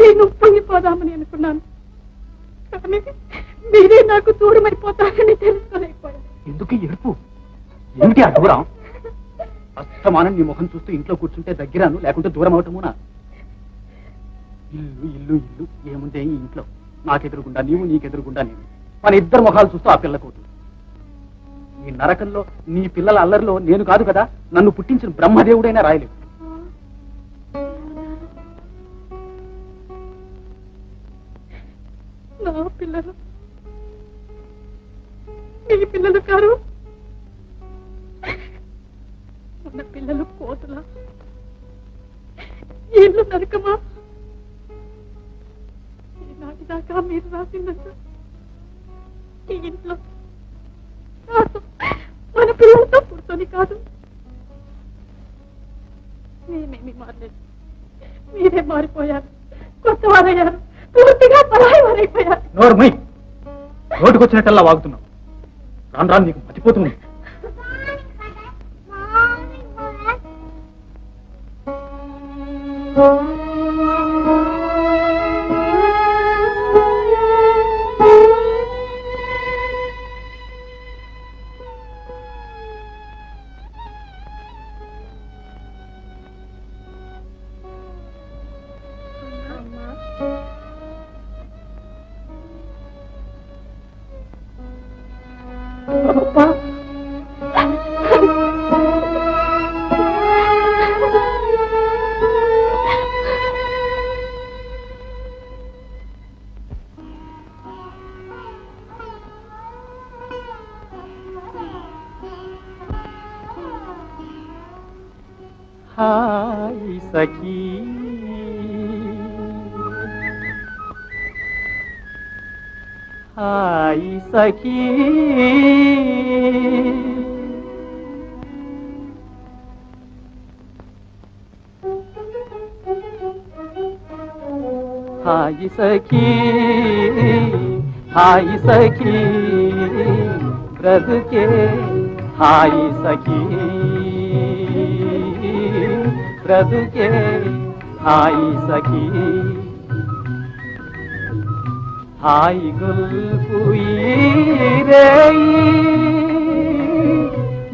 S1: నేను పొంగిపోదామని అనుకున్నాను. కానీ మీరే నాకు దూరమైపోతారని తెలుసుకోలేకపోయాను.
S4: ఎందుకు ఎరుపు? ఏమిటి ఆ దూరం? అస్తమానం నీ ముఖం చూస్తూ ఇంట్లో కూర్చుంటే దగ్గరాను, లేకుంటే దూరం అవటమునా? ఇల్లు ఇల్లు ఇల్లు ఏముందే ఈ ఇంట్లో? నాకెదురుగుండా నీవు, నీకెదురుగుండా నేను. మన ఇద్దరు ముఖాలు చూస్తూ ఆ పిల్ల కూతురు. ఈ నరకంలో, నీ పిల్లల అల్లరిలో నేను కాదు కదా, నన్ను పుట్టించిన బ్రహ్మదేవుడైనా రాయలేవు.
S1: నా పిల్లలు మీ పిల్లలు కారు. మన పిల్లలు కోతుల, ఇల్లు నరకమా? ఈనాటి దాకా మీరు రాసిందంట ఈ ఇంట్లో మన పిల్లలతో పుడుతోని కాదు. నేనేమి మారలేదు, మీరే మారిపోయారు, కొత్త వారయ్యారు, పూర్తిగా పరాయి వారైపోయారు.
S4: నోర్మై, రోడ్డుకొచ్చినట్టల్లా వాగుతున్నావు. రాను రాను నీకు మతిపోతుంది.
S7: हाय सखी हाय सखी हाय सखी हाय सखी ब्रदके हाय सखी ब्रदके हाय सखी हाय गुलपुई रे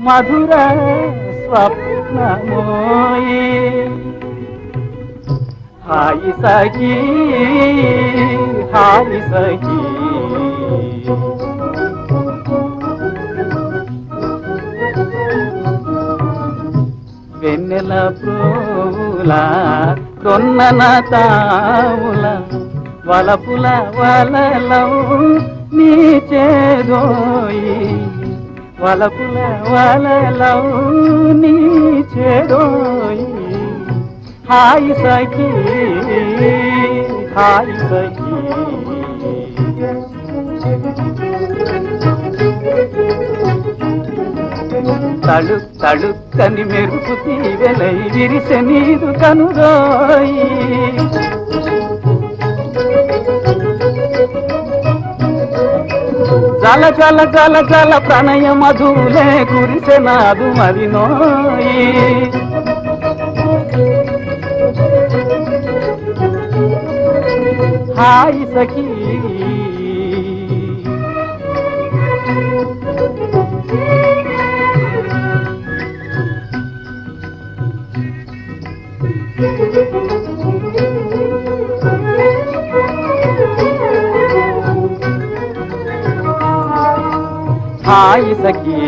S7: मधुर स्वप्न मोई हाय सखी हाय सखी వెన్నెల ప్రోల కొన్నన తావుల వలపుల వలలం నీ చేదోయి వలపుల వలలం నీ చేదోయి హాయ్ సఖీ హాయ్ సఖీ తళుక్ తళుక్కని మెరుపు తీవెలై విరిసె నీరు కనురోయి జల జల జల జల ప్రణయ మధులే కురిసె నాదు మరినోయి హాయ్ సఖీ हाय सखी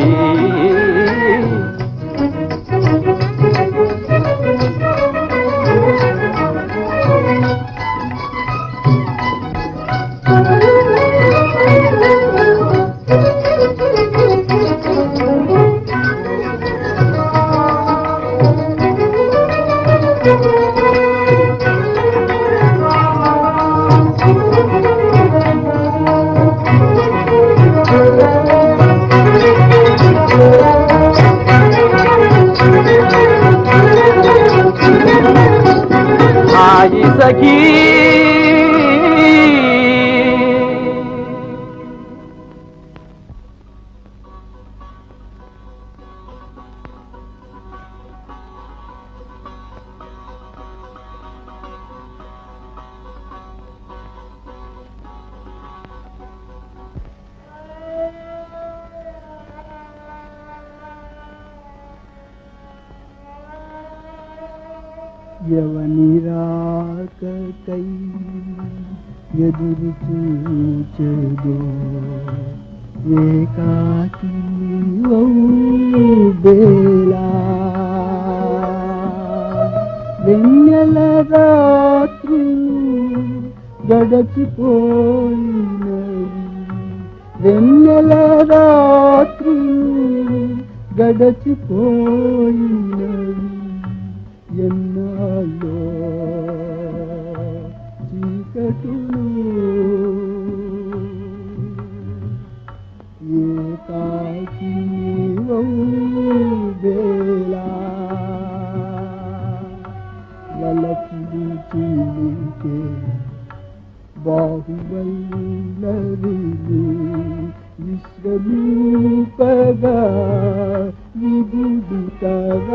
S7: సఖీ ఎవని రాకై ఎదురు చూచెదో ఏకాకి బేలా వెన్నెల రాత్రి గడచిపోయినవి వెన్నెల రాత్రి గడచిపోయినవి ఎన్నాళ్ళో చీకటులు ఏకాకి వేళ వలపుడు చిలికే బాహుబలి విశ్రమింపగా విగుడితరాగా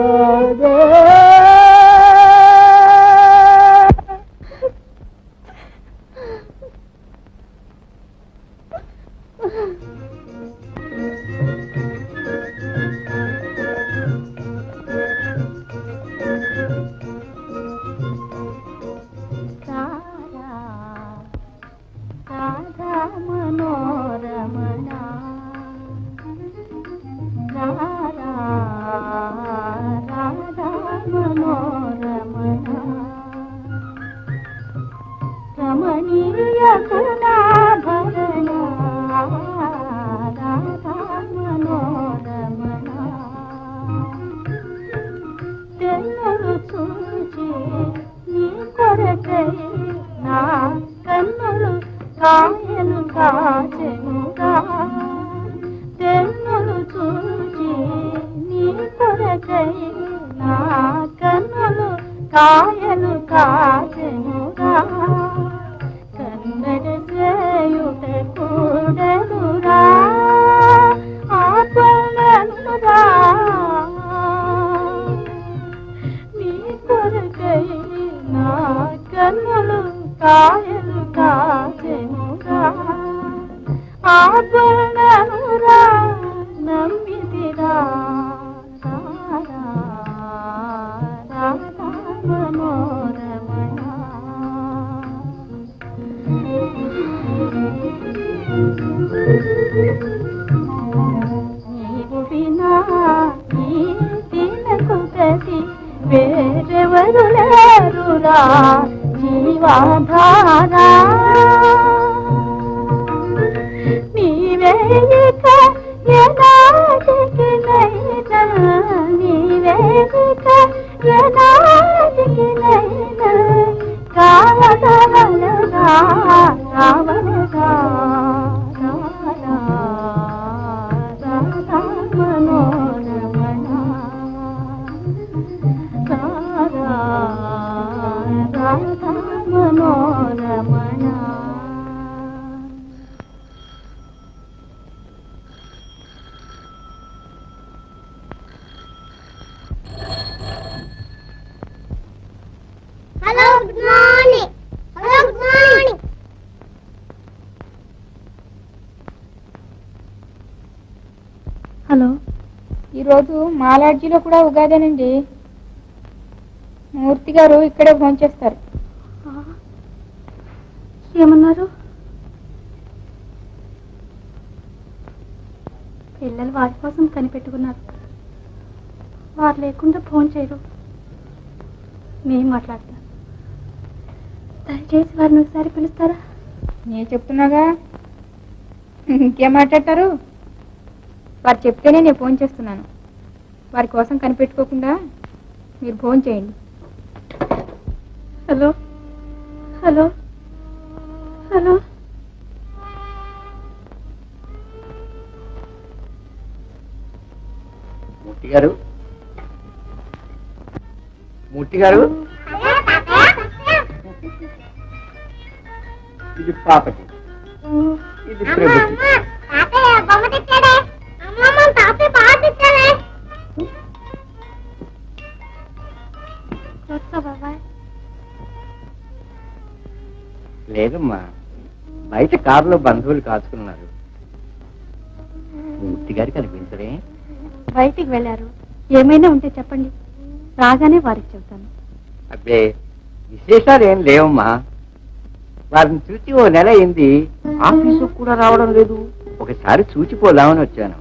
S3: హలో, ఈరోజు మాలాడ్జీలో కూడా ఉగాదేనండి. మూర్తి గారు ఇక్కడే ఫోన్ చేస్తారు.
S1: ఏమన్నారు? పిల్లలు వారి కోసం కనిపెట్టుకున్నారు. వారు లేకుండా ఫోన్ చేయరు. మేము మాట్లాడతాం. దయచేసి వారిని ఒకసారి పిలుస్తారా?
S3: నేను చెప్తున్నాగా, ఇంకేం మాట్లాడతారు? వారు చెప్తేనే నేను ఫోన్ చేస్తున్నాను. వారి కోసం కనిపెట్టుకోకుండా మీరు ఫోన్ చేయండి.
S1: Hello hello hello.
S6: మూర్తి గారు, మూర్తి గారు, ఇది పాపకి, ఇది ప్రభుకి. లేదమ్మా, బయట కారులో బంధువులు కాచుకున్నారు. మూర్తి గారు కనిపించరే?
S1: బయటికి వెళ్ళారు. ఏమైనా ఉంటే చెప్పండి, రాగానే వారికి చెబుతాను.
S6: అబ్బే, విశేషాలు ఏం లేవమ్మా. వారిని చూసి ఓ నెల అయింది, ఆఫీసు కూడా రావడం లేదు. ఒకసారి చూచిపోదామని వచ్చాను.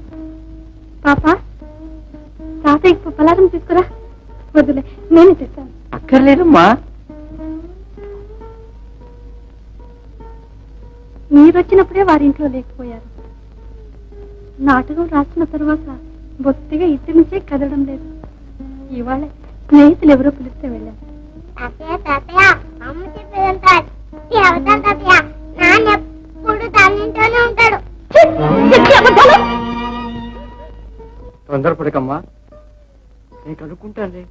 S1: పాప, తాతయ్యకి పలారం తీసుకురా. వద్దులే, నేను తెస్తాను.
S6: అక్కర్లేదమ్మా.
S1: మీరొచ్చినప్పుడే వారింట్లో లేకపోయారు. నాటకం రాసిన తర్వాత బొత్తిగా ఇంటి నుంచే కదలడం లేదు. ఇవాళ స్నేహితులు ఎవరో పిలిస్తే వెళ్ళాను.
S6: తొందరపడకమ్మా, నేను కనుక్కుంటానులే.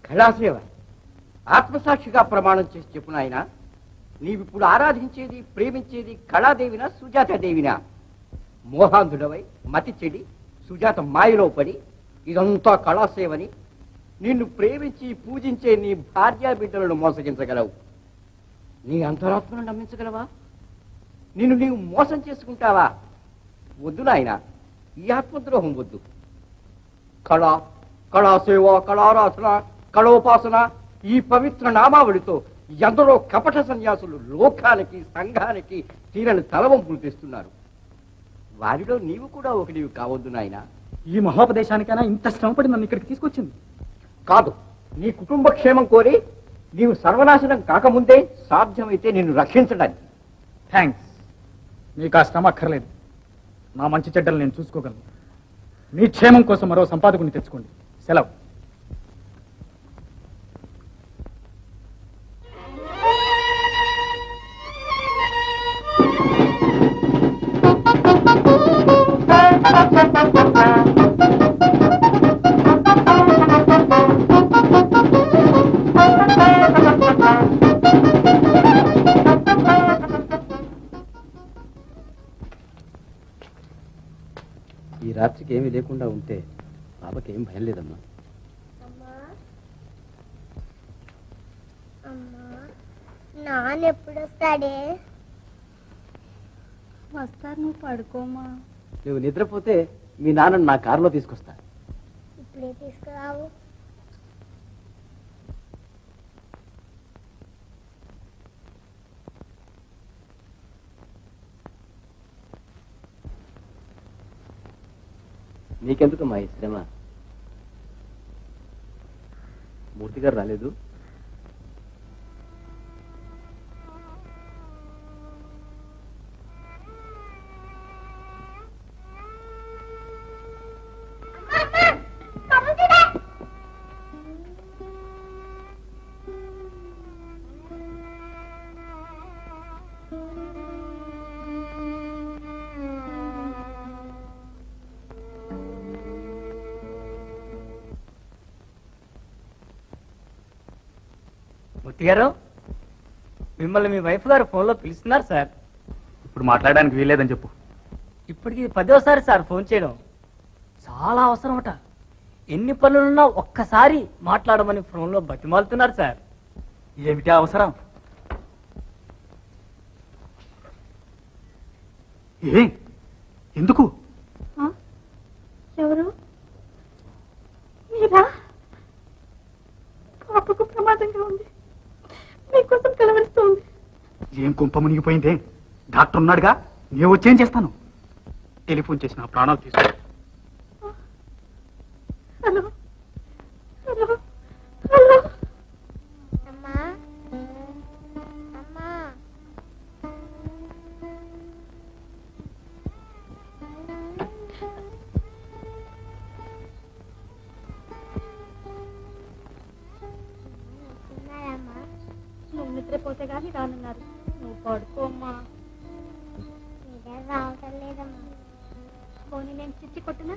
S6: కళాసేవ ఆత్మసాక్షిగా ప్రమాణం చేసి చెప్పు నాయన. నీవిప్పుడు ఆరాధించేది, ప్రేమించేది కళాదేవినా సుజాతాదేవినా? మోహాంధుడవై మతి చెడి సుజాత మాయలో పడి ఇదంతా కళాసేవని నిన్ను ప్రేమించి పూజించే నీ భార్యా బిడ్డలను మోసగించగలవు. నీ అంతరాత్మను నమ్మించగలవా? నిన్ను నీవు మోసం చేసుకుంటావా? వద్దు నాయన, ఈ ఆత్మద్రోహం వద్దు. కళాసేవ, కళారాధన, కళోపాసన ఈ పవిత్ర నామావళితో ఎందరో కపట సన్యాసులు లోకానికి, సంఘానికి తీరని తలవంపులు తెస్తున్నారు. వారిలో నీవు కూడా ఒకటివి కావద్దు నాయన.
S4: ఈ మహోపదేశానికైనా ఇంత శ్రమపడి నన్ను ఇక్కడికి తీసుకొచ్చింది
S6: కాదు. నీ కుటుంబ క్షేమం కోరి నీవు సర్వనాశనం కాకముందే సాధ్యమైతే నిన్ను రక్షించడానికి.
S4: థ్యాంక్స్. మీకు ఆ శ్రమ అక్కర్లేదు. నా మంచి చెడ్డలు నేను చూసుకోగలను. మీ క్షేమం కోసం మరో సంపాదకుని తెచ్చుకోండి. సెలవు.
S7: ఈ రాత్రికి ఏమీ లేకుండా ఉంటే పాపకేం భయం లేదమ్మా.
S3: నాన్నెప్పుడు వస్తాడే?
S1: వస్తారు, నువ్వు పడుకోమా.
S7: నువ్వు నిద్రపోతే మీ నాన్నను నా కారులో తీసుకొస్తా.
S3: ఇప్పుడే తీసుకురావు.
S7: నీకెందుకమ్మా ఈ శ్రమ? మూర్తి గారు రాలేదు?
S5: మూర్తి గారు, మిమ్మల్ని మీ వైఫ్ గారు ఫోన్లో పిలుస్తున్నారు సార్.
S4: ఇప్పుడు మాట్లాడడానికి వీల్లేదని చెప్పు.
S5: ఇప్పటికి 10వ సార్ ఫోన్ చేయడం. చాలా అవసరమట. ఎన్ని పనులున్నా ఒక్కసారి మాట్లాడమని ఫోన్లో బతిమాలుతున్నారు సార్.
S4: ఏమిటి అవసరం? ఎందుకు?
S1: ఎవరు? మీరా? పాపకు ప్రమాదంగా ఉంది, మీకోసం కలవరిస్తోంది.
S4: ఏం కుంప మునిగిపోయిందే? డాక్టర్ ఉన్నాడుగా, నేను వచ్చేం చేస్తాను? టెలిఫోన్ చేసి నా ప్రాణాలు తీసుకో.
S1: Hello hello hello.
S3: అమ్మా అమ్మా
S1: కానీ రానున్నారు. నువ్వు పడుకోమ్మా.
S3: రావటం లేదమ్మా.
S1: పోనీ నేను చిచ్చి కొట్టినా?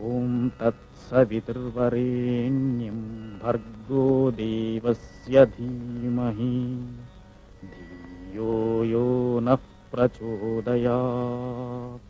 S7: ఓం తత్సవితుర్వరేణ్యం భర్గో దేవస్య ధీమహి ధియో యో నః ప్రచోదయాత్.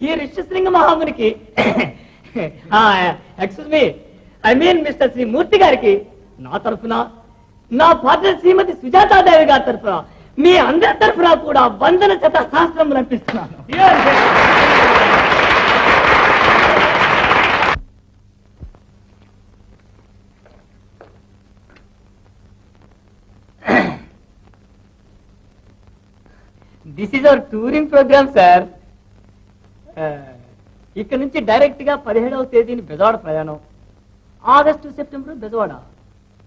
S5: ఈ ఋష్యశృంగ మహామునికి excuse me, I mean mister Shri Murthy గారికి నా తరఫున, నా పార్ట్నర్ శ్రీమతి సుజాతాదేవి గారి తరఫున, మీ అందరి తరఫున కూడా వందన శత సహస్రములు అర్పిస్తున్నాను. This is our touring program sir. ఇక్కడ నుంచి డైరెక్ట్ గా 17వ తేదీని బెజవాడ ప్రయాణం, ఆగస్టు సెప్టెంబర్ బెజవాడ,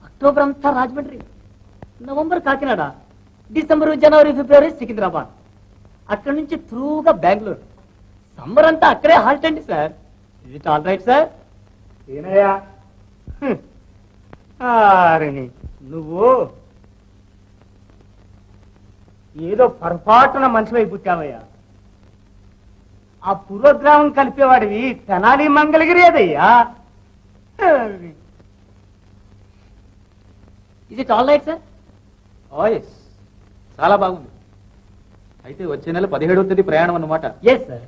S5: అక్టోబర్ అంతా రాజమండ్రి, నవంబర్ కాకినాడ, డిసెంబర్ జనవరి ఫిబ్రవరి సికింద్రాబాద్, అక్కడి నుంచి త్రూగా బెంగళూరు, సమ్మర్ అంతా అక్కడే హాల్ట్ అండి sir. Is it all right sir?
S2: ఏనయ్యా నువ్వు ఏదో పొరపాటున మనిషివై పుట్టావయ్యా. ఆ పూర్వగ్రామం కలిపేవాడివి తెనాలి మంగళగిరి అదయ్యా.
S5: Is it all right sir?
S4: Oh yes, చాలా బాగుంది. అయితే వచ్చే నెల 17వ తేదీ ప్రయాణం అన్నమాట.
S5: Yes sir.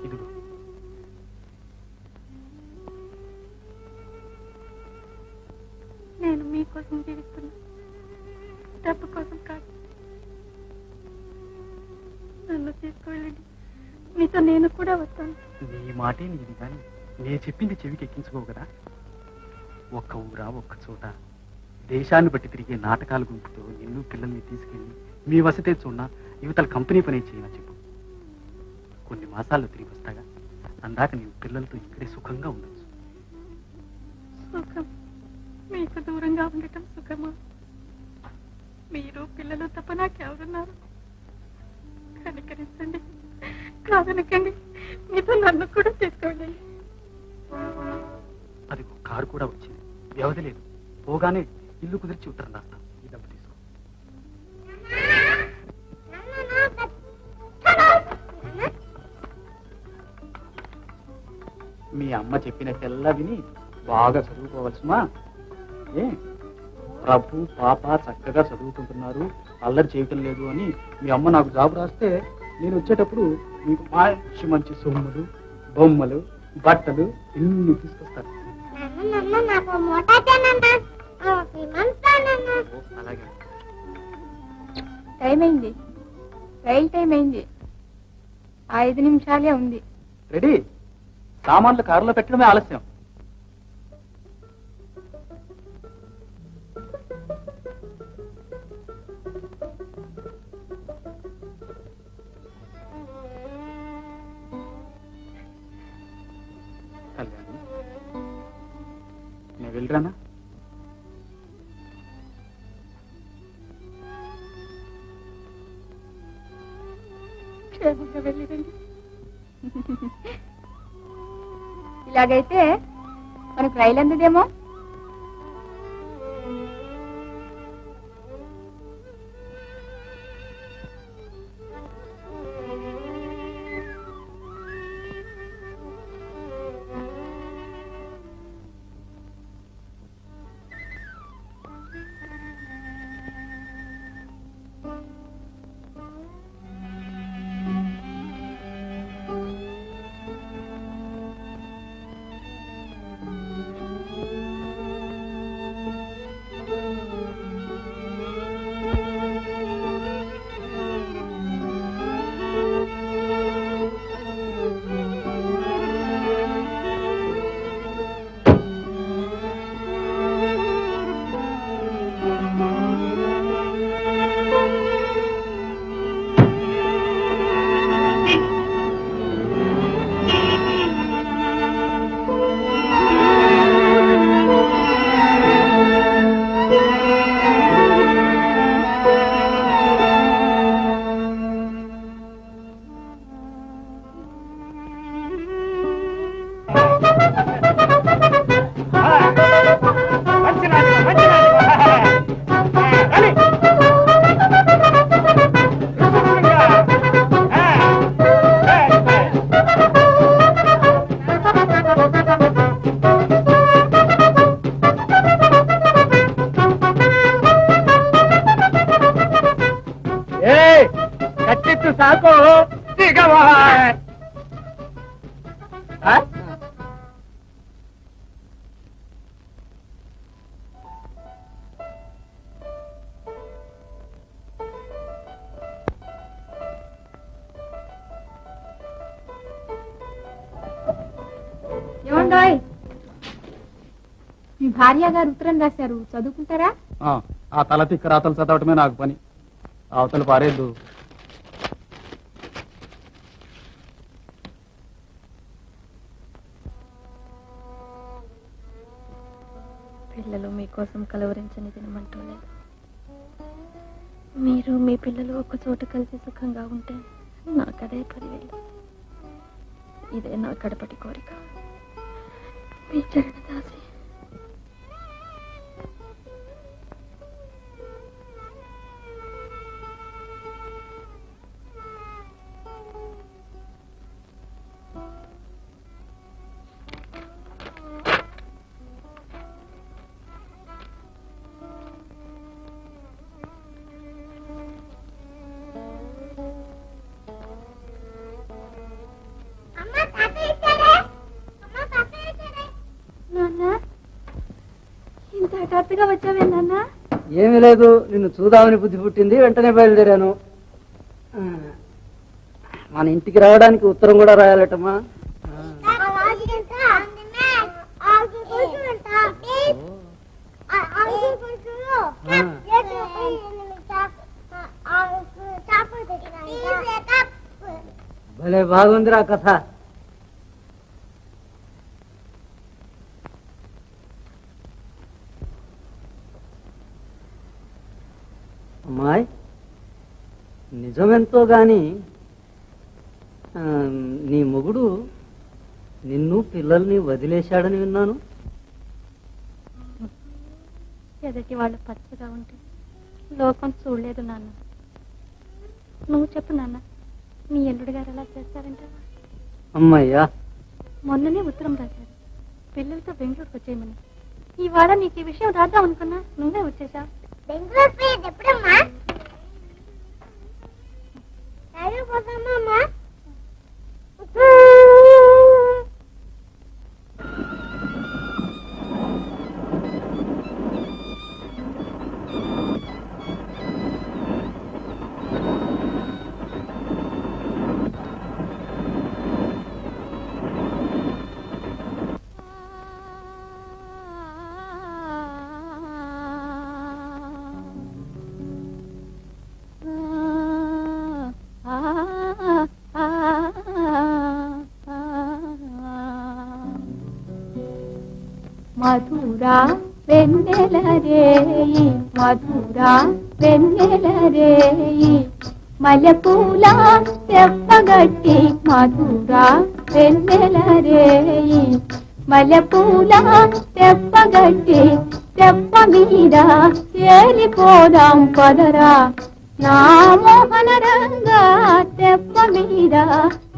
S4: ఇదిగో
S1: నేను మీకోసం జీవిస్తున్నా, డబ్బు కోసం కాదు. నన్ను తీసుకువెళ్ళండి, మీతో నేను కూడా వస్తాను.
S4: నీ మాటే నీది, కానీ నేను చెప్పింది చెవికి ఎక్కించుకోవు కదా. ఒక్క ఊరా ఒక్క చోట దేశాన్ని బట్టి తిరిగే నాటకాల గుంపుతో నిన్ను పిల్లల్ని తీసుకెళ్ళి మీ వసతే చూడ యువతల కంపెనీ పని చేయనా చెప్పు. కొన్ని మాసాల్లో తిరిగి వస్తాగా, అందాక నీవు పిల్లలతో ఇక్కడే సుఖంగా ఉండొచ్చు.
S1: సుఖం? మీకు దూరంగా ఉండటం సుఖమా? మీరు పిల్లలు తప్ప నాకెవరున్నారు? కనికరించండి, కాదనకండి, మీతో నన్ను కూడా తీసుకెళ్ళండి.
S4: అది కారు కూడా వచ్చింది, వ్యవధి లేదు. పోగానే ఇల్లు కుదిర్చి ఉత్తరం రాస్తాను. ఈ డబ్బు తీసుకో. మీ అమ్మ చెప్పినట్టెల్లా విని బాగా చదువుకోవలసిమా. ఏ ప్రభు పాప చక్కగా చదువుకుంటున్నారు, అల్లరి చేయటం లేదు అని మీ అమ్మ నాకు జాబ్ రాస్తే నేను వచ్చేటప్పుడు మీకు మంచి మంచి సొమ్ములు, బొమ్మలు, బట్టలు ఇన్ని తీసుకొస్తాను. అలాగే.
S3: టైం అయింది, రైల్ టైం అయింది, 5 నిమిషాలే ఉంది.
S4: రెడీ? సామాన్లు కారులో పెట్టడమే ఆలస్యం. కళ్యాణి, నేను వెళ్ళరానా?
S1: క్షేమంగా వెళ్ళిరండి.
S3: ఇలాగైతే మనకు రైలు అందదేమో.
S2: నాకు దిగవా
S3: ఏమండోయ్, మీ భార్య గారు ఉత్తరం రాశారు, చదువుకుంటారా?
S4: ఆ తల తిక్క రాతలు చదవటమే నాకు పని. అవతల పారేద్దు.
S1: పిల్లలు మీకోసం కలవరించని తినమంటూ లేదు. మీరు మీ పిల్లలు ఒక చోట కలిసి సుఖంగా ఉంటే నాకదే పదివేలు. ఇదే నా కడపటి కోరిక. మీ చరణదాసి. ఇంత హఠాత్తుగా వచ్చావే నాన్న?
S8: ఏమీ లేదు, నిన్ను చూద్దామని బుద్ధి పుట్టింది, వెంటనే బయలుదేరాను. మన ఇంటికి రావడానికి ఉత్తరం కూడా రాయాలటమ్మా. భలే బాగుందిరా కథ. అమ్మాయి, నిజమెంతో గాని నీ మొగుడు నిన్ను పిల్లల్ని వదిలేశాడని విన్నాను.
S1: ఎదటి వాళ్ళు పచ్చగా ఉంటే లోకం చూడలేదు నాన్న. నువ్వు చెప్పు నాన్న, మీ ఎల్లుడి గారు ఎలా చేస్తారంట?
S8: అమ్మయ్యా,
S1: మొన్ననే ఉత్తరం రాశారు పిల్లలతో బెంగళూరుకు వచ్చేయమని. ఇవాళ నీకు ఈ విషయం రాద్దాం అనుకున్నా, నువ్వే వచ్చేసావు.
S3: బెంగళూరు పోయేది ఎప్పుడమ్మా? పోతామమ్మా.
S1: మధురా వెన్నెల రేయి, మధురా వెన్నెల రేయి, మల్లెపూల తెప్పగట్టి మధురా వెన్నెల రేయి, మల్లెపూల తెప్పగట్టి తెప్ప మీద తేలిపోదాం పదరా నా మోహన రంగా, తెప్ప మీద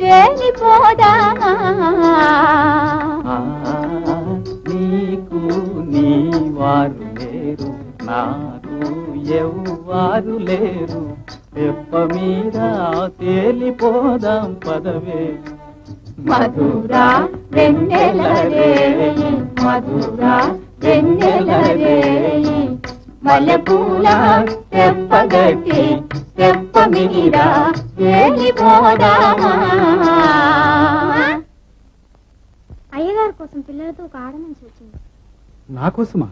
S1: తేలిపోదా.
S7: నీకు నీవారు లేరు, నాకు ఎవ్వారు లేరు, తెప్ప మీద తేలిపోదాం పదవే.
S1: మధురా వెన్నెల రేయి, మధురా వెన్నెల రేయి, మల్లెపూల తెప్పగట్టి తెప్ప మీద తేలిపోదా.
S3: అయ్యగారి కోసం పిల్లలతో ఒక ఆడమనిషి వచ్చింది.
S4: నా కోసమా?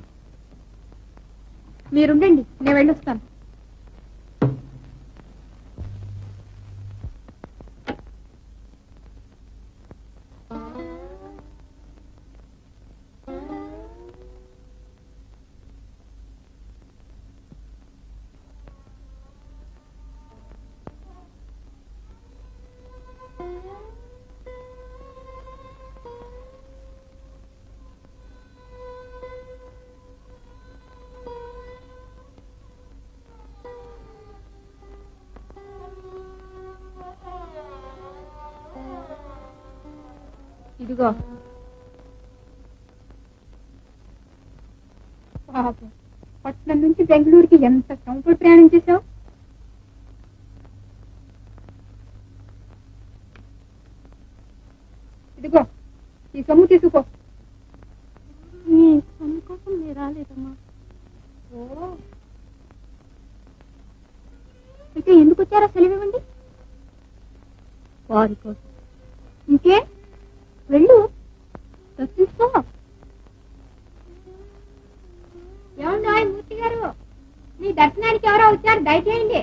S3: మీరుండండి, నేను వెళ్ళొస్తాను. ఇదిగో పట్నం నుంచి బెంగళూరుకి ఎంత శ్రమపడి ప్రయాణం చేశావు? ఈ సొమ్ము తీసుకో.
S1: నీ సొమ్ము కోసం నేను రాలేదమ్మా.
S3: అయితే ఎందుకు వచ్చారో సెలవివ్వండి.
S1: వారి కోసం.
S3: ఇంకే వెళ్ళు తీసుకో. ఏమండో మూర్తి గారు, మీ దర్శనానికి ఎవరో వచ్చారు, దయచేయండి.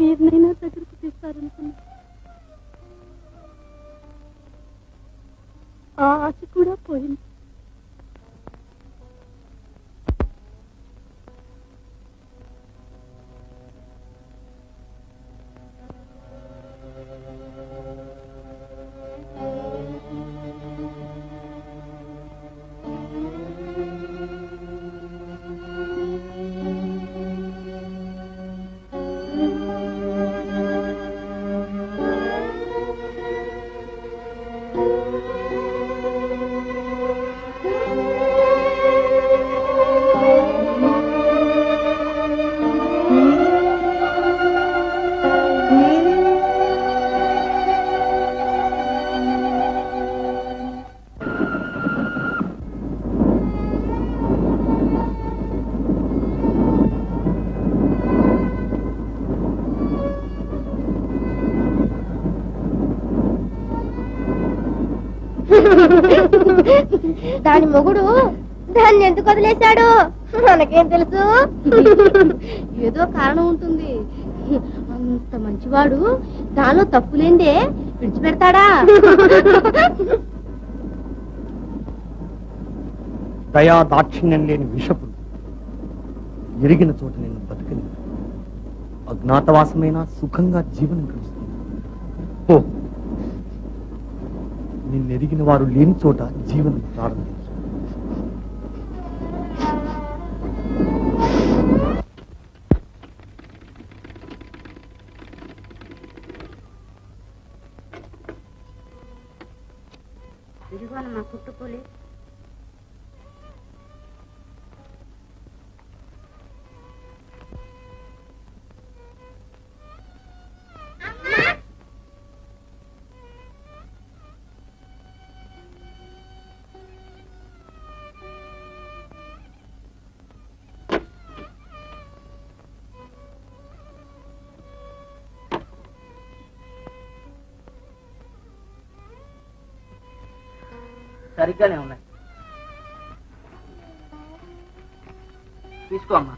S1: వీరినైనా దగ్గరకు తీస్తారనుకున్నా. ఆ ఆశ కూడా పోయింది.
S3: దాని మొగుడు దాన్ని ఎందుకు వదిలేశాడు మనకేం తెలుసు. ఏదో కారణం ఉంటుంది. అంత మంచివాడు దానిలో తప్పులేందే విడిచిపెడతాడా?
S6: దయా దాక్షిణ్యం లేని విషపుడు ఎరిగిన చోట నేను బతికని అజ్ఞాతవాసమైన సుఖంగా జీవనం గడుస్తుంది. ఓ నిన్నెరిగిన వారు లేని చోట జీవనం ప్రారంభించు.
S3: ఇదిగోనమ్మా కుట్టుకోలే.
S5: సరిగ్గానే ఉన్నాయి. తీసుకో అమ్మా.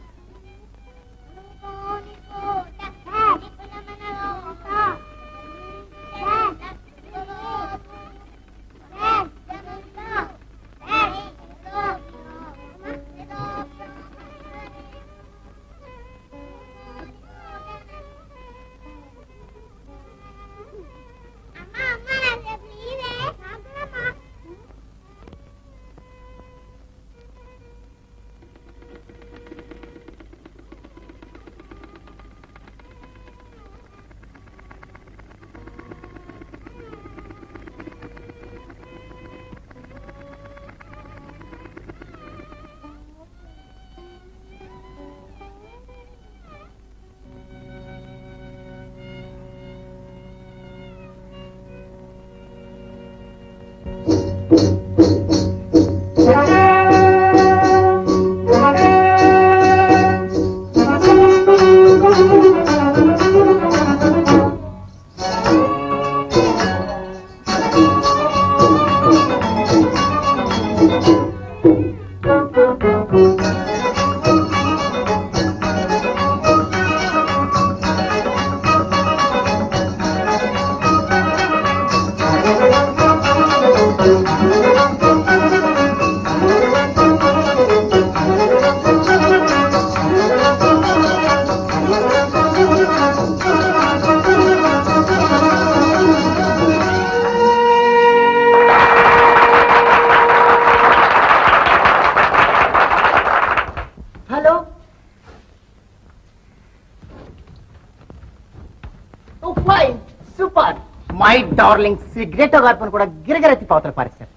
S9: మై డార్లింగ్ సిగరెట్ గార్పను కూడా గిరగిరెత్తి పాత్ర పారేశారు.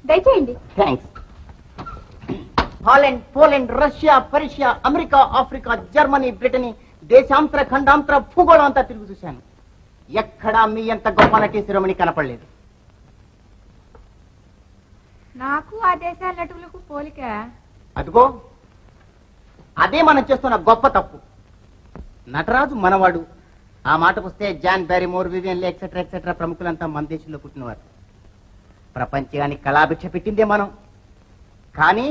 S3: దయచేయండి.
S9: Thanks. Holland, Poland, Russia, Persia, America, Africa, Germany, Britain, దేశాంతర ఖండాంతర భూగోళం అంతా తిరిగి చూశాను. ఎక్కడా మీ ఎంత గొప్ప నటి శిరోమణి కనపడలేదు.
S3: నాకు ఆ దేశాల నటులకు పోలిక.
S9: అదిగో అదే మనం చేస్తున్న గొప్ప తప్పు. నటరాజు మనవాడు. ఆ మాటకొస్తే జాన్ బ్యారిమోర్, వివియన్ ఎక్సెట్రా ఎక్సెట్రా ప్రముఖులంతా మన దేశంలో పుట్టినవారు. ప్రపంచానికి కళాభిక్ష పెట్టిందే మనం. కానీ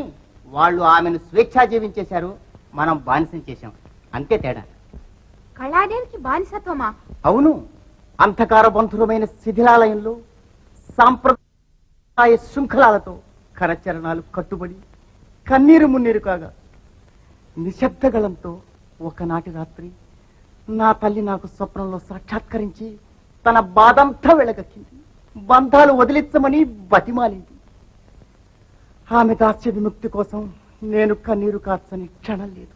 S9: వాళ్ళు ఆమెను స్వేచ్ఛా జీవించేశారు, మనం బానిసం చేశాం. అంతే తేడా.
S3: కళాదేవికి బానిసత్వమా?
S9: అవును. అంధకార బంధురమైన శిథిలాలయంలో సాంప్రదాయ శృంఖలాలతో కరచరణాలు కట్టుబడి కన్నీరు మున్నీరు కాగా నిశ్శబ్దగళంతో ఒకనాటి రాత్రి నా తల్లి నాకు స్వప్నంలో సాక్షాత్కరించి తన బాధంతా వెళగక్కింది. బంధాలు వదిలించమని బతిమాలింది. ఆమె దాస్య విముక్తి కోసం నేను కన్నీరు కార్చని క్షణం లేదు.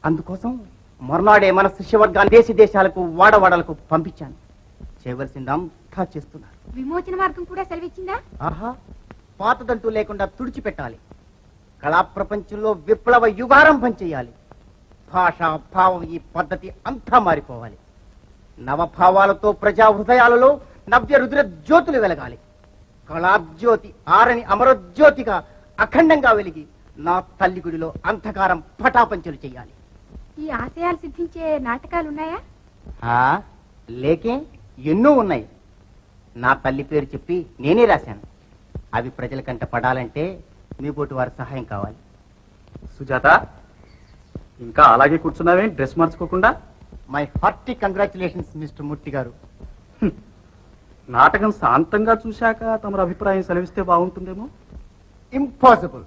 S9: అందుకోసం మర్నాడే మన శిష్యవర్గాన్ని దేశాలకు వాడవాడలకు పంపించాను. చేయవలసిందంతా చేస్తున్నారు.
S3: విమోచన మార్గం కూడా సెలవిచ్చిందా?
S9: ఆహా, పాతదంటూ లేకుండా తుడిచిపెట్టాలి. కళా ప్రపంచంలో విప్లవ యుగారంభం చేయాలి. భాషా భావం ఈ పద్ధతి అంతా మారిపోవాలి. నవభావాలతో ప్రజా హృదయాలలో నవ్య రుద్ర జ్యోతులు వెలగాలి. కళాజ్యోతి ఆరని అమరజ్యోతిగా అఖండంగా వెలిగి నా తల్లి గుడిలో అంధకారం పటాపంచలు చేయాలి.
S3: ఈ ఆశయాలు సిద్ధించే నాటకాలున్నాయా?
S9: లేకే, ఎన్నో ఉన్నాయి. నా తల్లి పేరు చెప్పి నేనే రాశాను. అవి ప్రజల కంట పడాలంటే మీ పోటీ వారి సహాయం కావాలి.
S4: సుజాత, ఇంకా అలాగే కూర్చున్నావే డ్రెస్ మార్చుకోకుండా?
S9: My hearty congratulations mister Murthy గారు.
S4: నాటకం శాంతంగా చూశాక తమరు అభిప్రాయం సెలవిస్తే బాగుంటుందేమో.
S9: ఇంపాసిబుల్.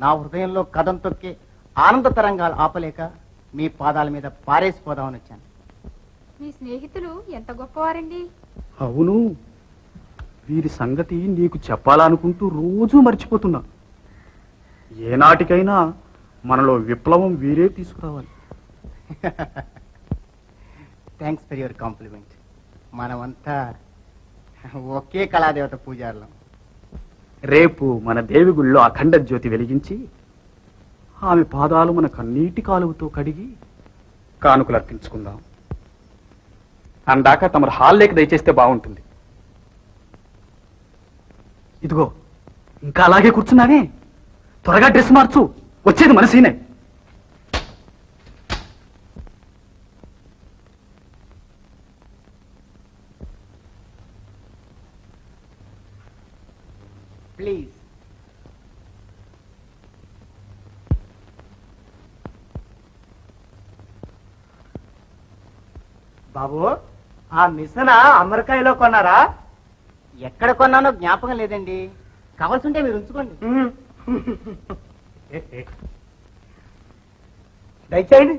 S9: నా హృదయంలో కథం తొక్కే ఆనంద తరంగాలు ఆపలేక మీ పాదాల మీద పారేసిపోదామని వచ్చాను.
S3: మీ స్నేహితులు ఎంత గొప్పవారండి.
S4: అవును, వీరి సంగతి నీకు చెప్పాలనుకుంటూ రోజూ మర్చిపోతున్నా. ఏనాటికైనా మనలో విప్లవం వీరే తీసుకురావాలి.
S9: Thanks for your compliment. మనమంతా ఒకే కళాదేవత పూజారులం.
S4: రేపు మన దేవి గుళ్ళో అఖండ జ్యోతి వెలిగించి ఆమె పాదాలు మన కన్నీటి కాలువతో కడిగి కానుకలు అర్పించుకుందాం. అందాక తమరు హాల్లోకి దయచేస్తే బాగుంటుంది. ఇదిగో, ఇంకా అలాగే కూర్చున్నావే, త్వరగా డ్రెస్ మార్చు, వచ్చేది మన సీనే.
S9: ప్లీజ్.
S2: బాబు, ఆ మిషన్ అమెరికాలో కొన్నారా?
S9: ఎక్కడ కొన్నానో జ్ఞాపకం లేదండి. కావాల్సింటే మీరు ఉంచుకోండి.
S2: దయచేయండి.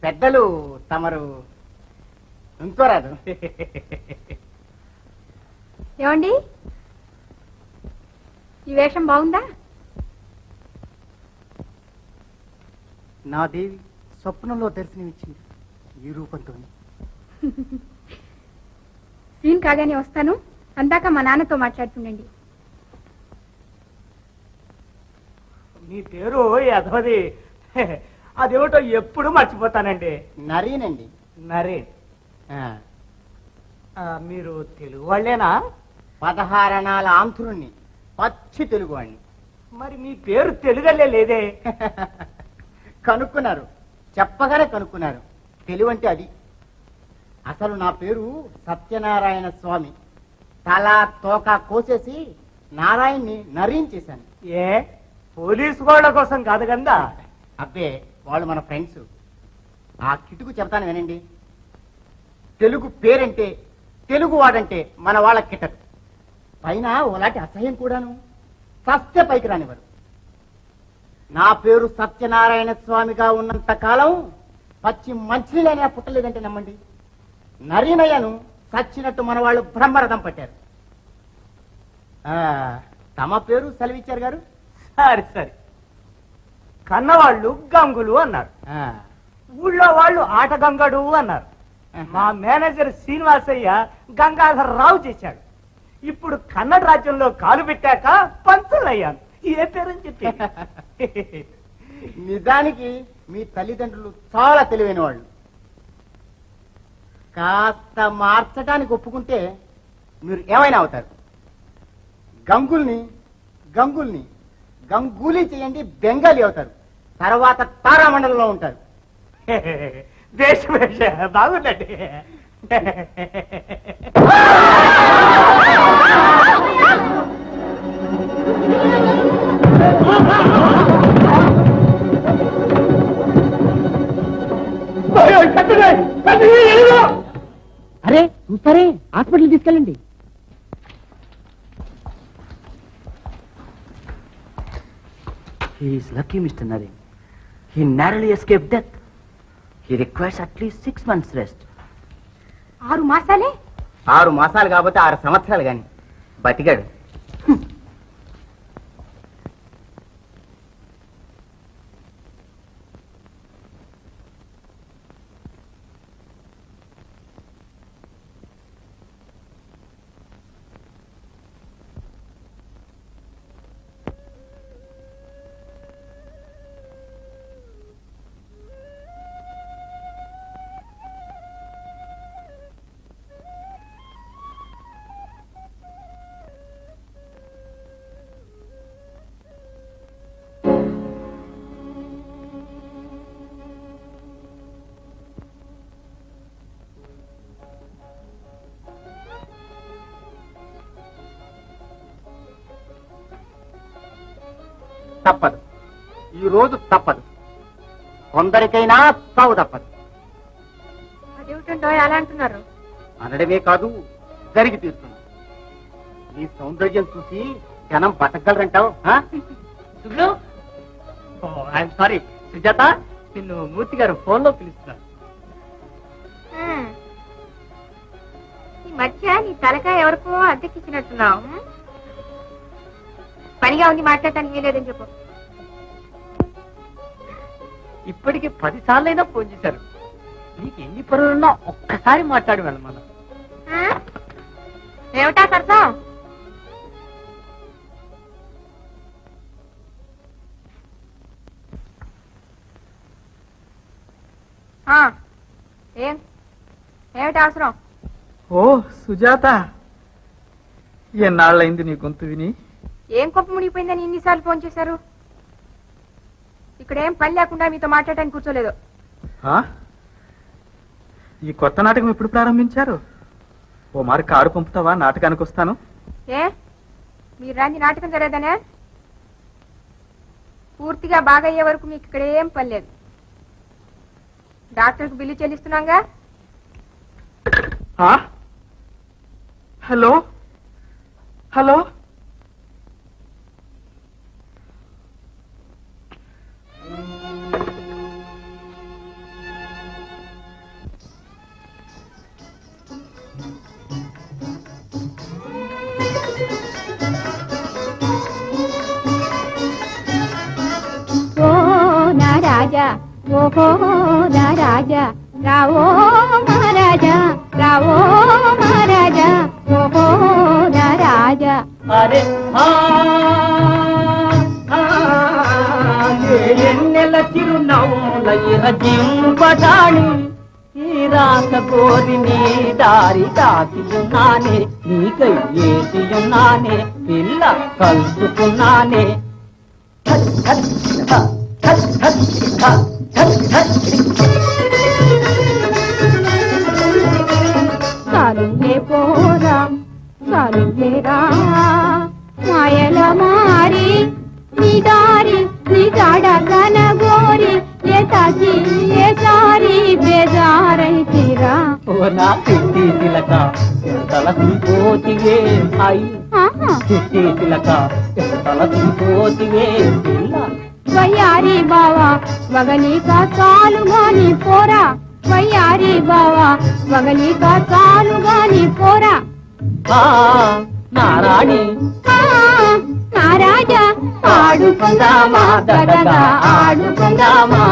S9: పెద్దలు తమరు ఉంచుకోరాదు.
S3: ఏమండి, ఈ వేషం బాగుందా?
S9: నా దేవి స్వప్నంలో దర్శనమిచ్చింది ఈ రూపంతో.
S3: సీన్ కాగానే వస్తాను. అందాక మా నాన్నతో మాట్లాడుతుండండి.
S2: మీ పేరు యథవది, అదేమిటో ఎప్పుడు మర్చిపోతానండి.
S9: నరీనండి.
S2: నరే. మీరు తెలుగు వాళ్ళేనా?
S9: 16 అణాల ఆంధ్రుణ్ణి, పచ్చి తెలుగు వాణ్ణి.
S2: మరి మీ పేరు తెలుగల్లే లేదే?
S9: కనుక్కున్నారు, చెప్పగానే కనుక్కున్నారు. తెలుగు అంటే అది. అసలు నా పేరు సత్యనారాయణ స్వామి. తల తోక కోసేసి నారాయణ్ణి నరించేశాను.
S2: ఏ పోలీసు వాళ్ళ కోసం కాదు కదా?
S9: అబ్బే, వాళ్ళు మన ఫ్రెండ్స్. ఆ కిటుకు చెప్తాను వినండి. తెలుగు పేరంటే, తెలుగు వాడంటే మన వాళ్ళ కిటకు. పైన ఓలాంటి అసహ్యం కూడాను. సత్య పైకి రానివ్వరు. నా పేరు సత్యనారాయణ స్వామిగా ఉన్నంత కాలం పచ్చి మంచినీళ్ళైనా పుట్టలేదంటే నమ్మండి. నరీనయ్యను చచ్చినట్టు మన వాళ్ళు బ్రహ్మరథం పట్టారు. తమ పేరు సెలవిచ్చారు గారు.
S2: సరే సరే, కన్నవాళ్ళు గంగులు అన్నారు, ఊళ్ళో వాళ్ళు ఆట గంగడు అన్నారు. మా మేనేజర్ శ్రీనివాసయ్య గంగాధర రావు చేశాడు. ఇప్పుడు కన్నడ రాజ్యంలో కాలు పెట్టాక పంతులయ్యాను. ఏ పేరని చెప్పి
S9: నిజానికి మీ తల్లిదండ్రులు చాలా తెలివైన వాళ్ళు. కాస్త మార్చడానికి ఒప్పుకుంటే మీరు ఏమైనా అవుతారు. గంగుల్ని గంగూలీ చేయండి, బెంగాలీ అవుతారు. తర్వాత తారామండలంలో ఉంటారు.
S2: వేష బాగుందండి.
S9: అరే చూస్తారే, హాస్పిటల్ తీసుకెళ్ళండి.
S10: He is lucky, Mr. Naren. He narrowly escaped death. He requires at least 6 months rest.
S3: 6 మాసాలే?
S9: 6 మాసాలు కాబట్టి 6 సంవత్సరాలు గాని బతికాడు. తప్పదు, ఈ రోజు తప్పదు. కొందరికైనా సాగు తప్పదు.
S3: అదేమిటండో అలా అంటున్నారు?
S9: అనడమే కాదు, జరిగి తీరుతుంది. నీ సౌందర్యం చూసి జనం బతకగలరంటావు?
S5: ఐఎమ్ సారీ సుజాత, నిన్ను మూర్తి గారు ఫోన్ లో పిలుస్తున్నారు.
S3: ఈ మధ్య నీ తలకాయ ఎవరికో అద్దెకిచ్చినట్టున్నావు. పనిగా ఉంది, మాట్లాడటానికి వీలేదని చెప్పు.
S5: ఇప్పటికి 10 సార్లైనా ఫోన్ చేశారు. నీకు ఎన్ని పనులున్నా ఒక్కసారి మాట్లాడి వెళ్ళమన్నా.
S3: ఏమిటా సరసం? ఏమిటి అవసరం?
S11: ఓ సుజాత, ఎన్నాళ్ళైంది నీ గొంతు విని?
S3: ఏం కొప్ప మునిగిపోయిందని ఇన్నిసార్లు ఫోన్ చేశారు? ఇక్కడ ఏం పని లేకుండా మీతో మాట్లాడటానికి కూర్చోలేదు.
S11: ఈ కొత్త నాటకం ఎప్పుడు ప్రారంభించారు? ఓ మారు కారు పంపుతావా, నాటకానికి వస్తాను.
S3: ఏ మీరు రాంది నాటకం జరగదనే? పూర్తిగా బాగయ్యే వరకు మీకు ఇక్కడ ఏం పని లేదు. డాక్టర్కి బిల్లు చెల్లిస్తున్నాగా.
S11: హలో హలో,
S3: ఓహో నా రాజా, రావో మహారాజా, రావో మహారాజా, ఓహో నా రాజా.
S5: అరే ఎన్నెల చిరునవ్వుల జింపటాని ఈ రాత కోరి నీ దారి దాటియున్నానే, నీకై ఏసియున్నానే, పిల్ల కలుసుకున్నానే.
S3: సాలులే పోరా సాలులేరా, మాయల మారి నీ దారి నీ జాడ కనగోరి, ఏ తాకి ఏ సారి బేజారైతిరా.
S5: ఓ నా చిట్టి తిలక తలసిపోతివే అయి, చిట్టి తిలక తలసిపోతివే పిల్ల.
S3: వయ్యారి బావా వగలిక చాలుగాని పోరా, వయ్యారి బావా వగలిక చాలుగాని పోరా.
S5: నారాణి
S3: నా రాజా ఆడు ఆడుకుందామా దడగా ఆడుకుందామా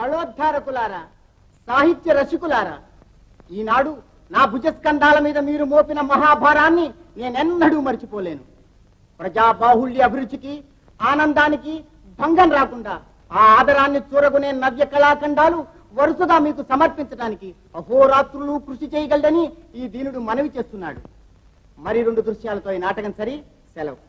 S9: కళోద్ధారకులారా, సాహిత్య రసికులారా, ఈనాడు నా భుజస్కంధాల మీద మీరు మోపిన మహాభారాన్ని నేనెన్నడూ మర్చిపోలేను. ప్రజాబాహుళ్య అభిరుచికి ఆనందానికి భంగం రాకుండా ఆ ఆదరాన్ని చూరగునే నవ్య కళాఖండాలు వరుసగా మీకు సమర్పించడానికి అహోరాత్రులు కృషి చేయగలడని ఈ దీనుడు మనవి చేస్తున్నాడు. మరి 2 దృశ్యాలతో ఈ నాటకం సరి. సెలవు.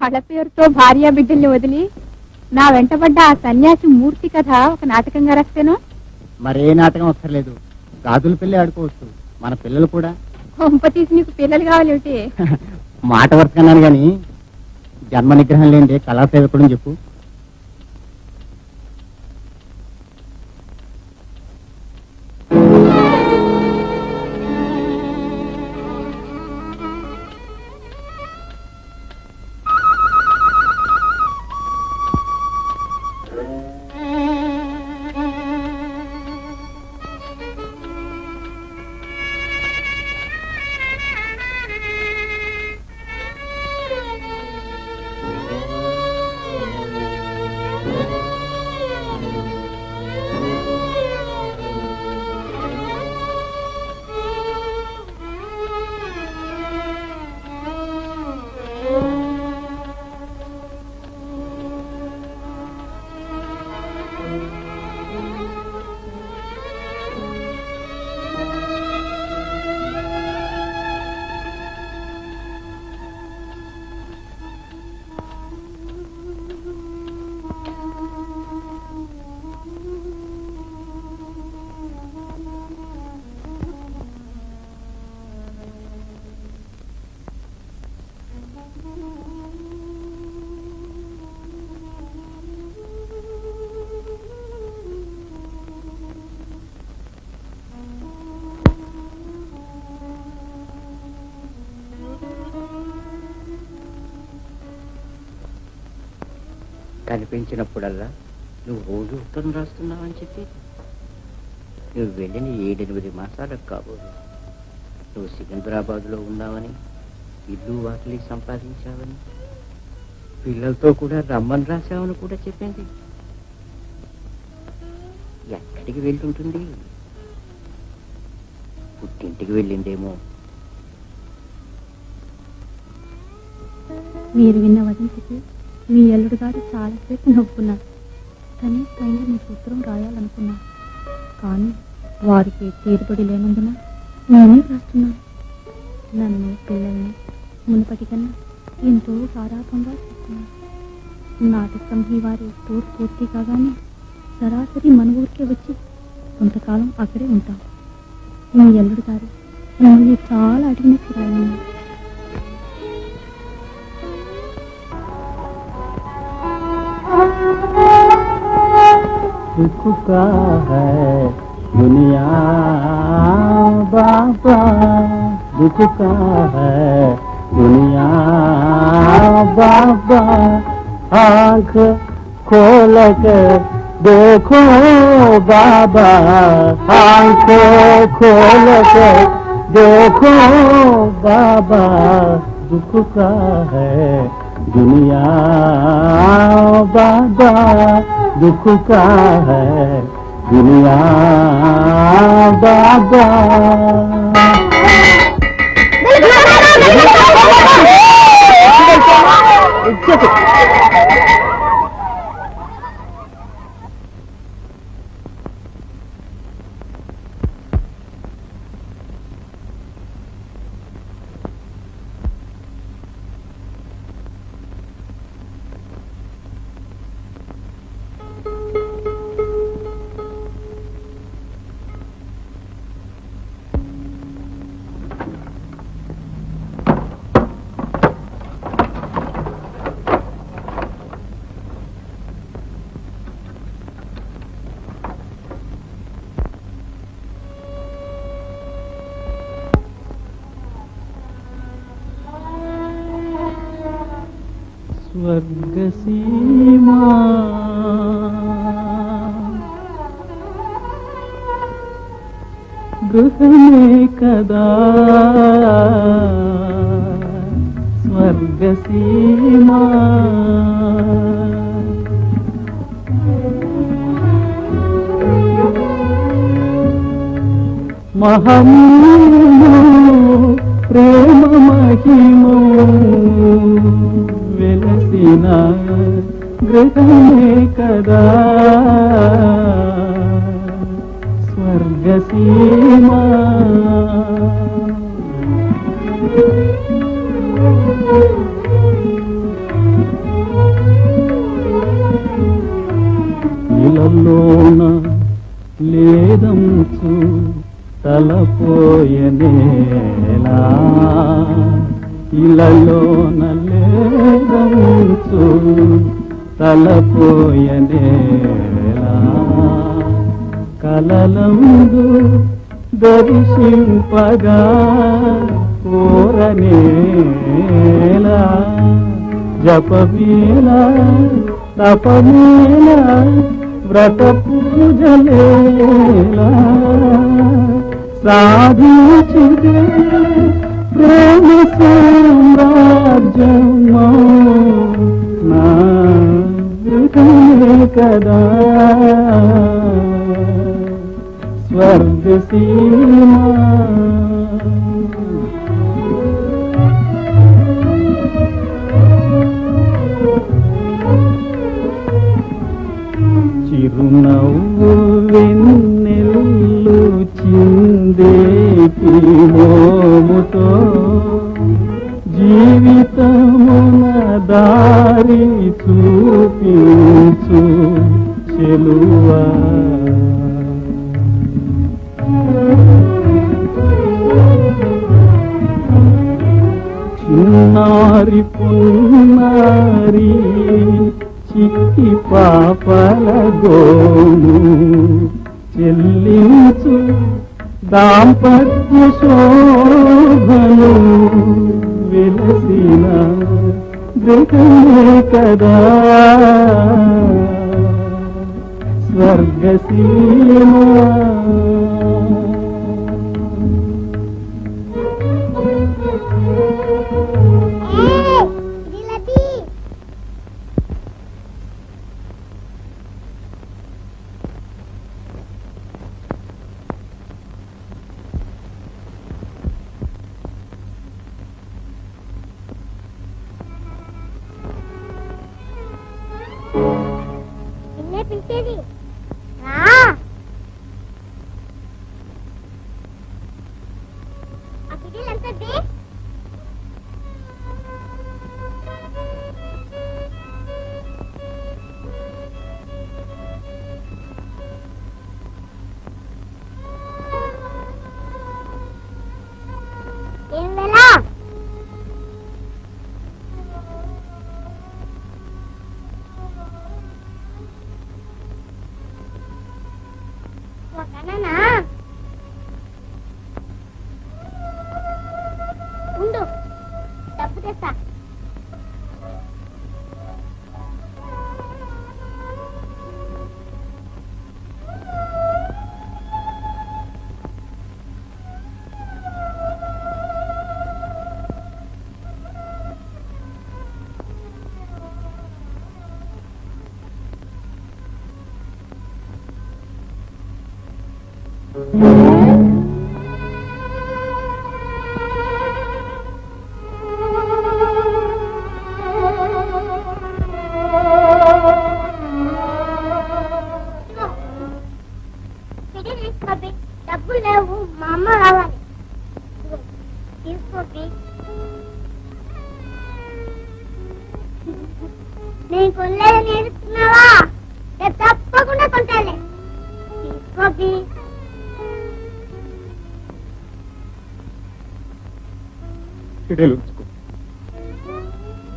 S3: కళ పేరుతో భార్య బిడ్డల్ని వదిలి నా వెంటబడ్డ ఆ సన్యాసి మూర్తి కథ ఒక నాటకంగా రాస్తేను.
S9: మరే నాటకం అక్కర్లేదు, గాజుల పెళ్లి ఆడుకోవచ్చు. మన పిల్లలు కూడా.
S3: కొంప తీసి నీకు పిల్లలు కావాలేమిటి?
S9: మాట వరకన్నాను గాని జన్మ నిగ్రహం లేని కళాసేవకుడు చెప్పు. కనిపించినప్పుడల్లా నువ్వు రోజు ఉత్తరం రాస్తున్నావని చెప్పి నువ్వు వెళ్ళిన 7-8 మాసాలకు కాబోదు. నువ్వు సికింద్రాబాద్లో ఉన్నావని, ఇల్లు వాకిలి సంపాదించావని, పిల్లలతో కూడా రమ్మని రాశావని కూడా చెప్పింది. ఎక్కడికి వెళ్ళుంటుంది? పుట్టింటికి వెళ్ళిందేమో.
S1: మీరు విన్న వదంతికి మీ అల్లుడు గారు చాలాసేపు నవ్వుకున్నారు. కానీ పైన మీకు ఉత్తరం రాయాలనుకున్నారు. కానీ వారికి తీరుబడి లేనందున నేనే రాస్తున్నాను. నన్ను పిల్లల్ని మునుపటి కన్నా ఎంతో సారాపంగా చేస్తున్నాను. నాటక కంపెనీ వారి టూర్ పూర్తి కాగానే సరాసరి మన ఊరికే వచ్చి కొంతకాలం అక్కడే ఉంటాం. మీ అల్లుడు గారు మిమ్మల్ని చాలా అడిగినట్టు రాయమన్నారు.
S7: चुका है दुनिया बाबा, चुका है दुनिया बाबा, आँख खोल कर देखो बाबा आंखों खोल के देखो बाबा दुख का है दुनिया बाबा दुख का है दुनिया बाबा स्वर्ग सीमा गृहने कदा स्वर्ग सीमा महमू प्रेम महिमो వెలసిన గృహమే కదా స్వర్గసీమా ఇలలోన లేదంచు తలపోయనేలా ఇలలోన లేదంచు తలపోయనేలా కలలందు దర్శింపగా కోరనేలా జపమేల తపమేల వ్రత పూజలేలా సాధించితే ప్రేమ సామ్రాజ్యమా నా గృహమే కదా స్వర్గసీమా చిరునవ్వు వెన్నెల్లు చిందేటి మోముతో జీవితమున దారి చూపించు చెలువా చిన్నారి పున్నారి చిక్కి పాపల గోము చెల్లించు దాంపత్య శోభను వెలసిన గృహమే కదా స్వర్గసీమా
S3: పిలిచేది ఆ పిల్లలు ఎంత ఏం వేళ డబ్బులు లేవు, మా అమ్మ రావాలి. తీసుకోకి నేను కొనలేదు నేర్చుకున్నావా? రేపు తప్పకుండా కొంటాలే. తీసుకోకి
S4: ఉంచుకో.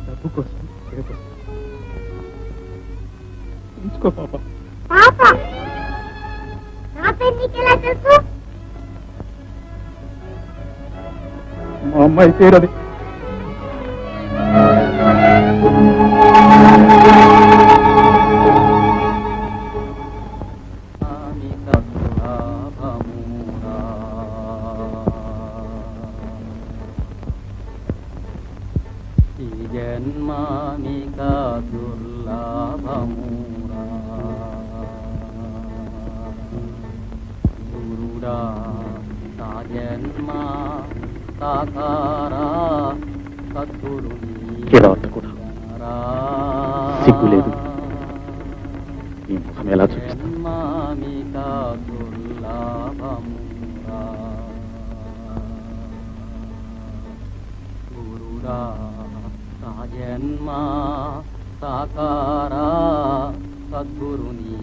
S4: డబ్బు కోసం ఉంచుకో పాప.
S3: పాప నా పేరు నీకెలా తెలుసు?
S4: మా అమ్మాయి పేరు అది.
S7: జన్మానికా దుర్లభమూరా గురుడా నా జన్మా సాకారా సద్గురు
S4: సిగ్గు లేదు. ఈ ముఖం ఎలా చూపిస్తా?
S7: జన్మానికా దుర్లభమూరా గురుడా జన్మా సాకారా సద్గురుని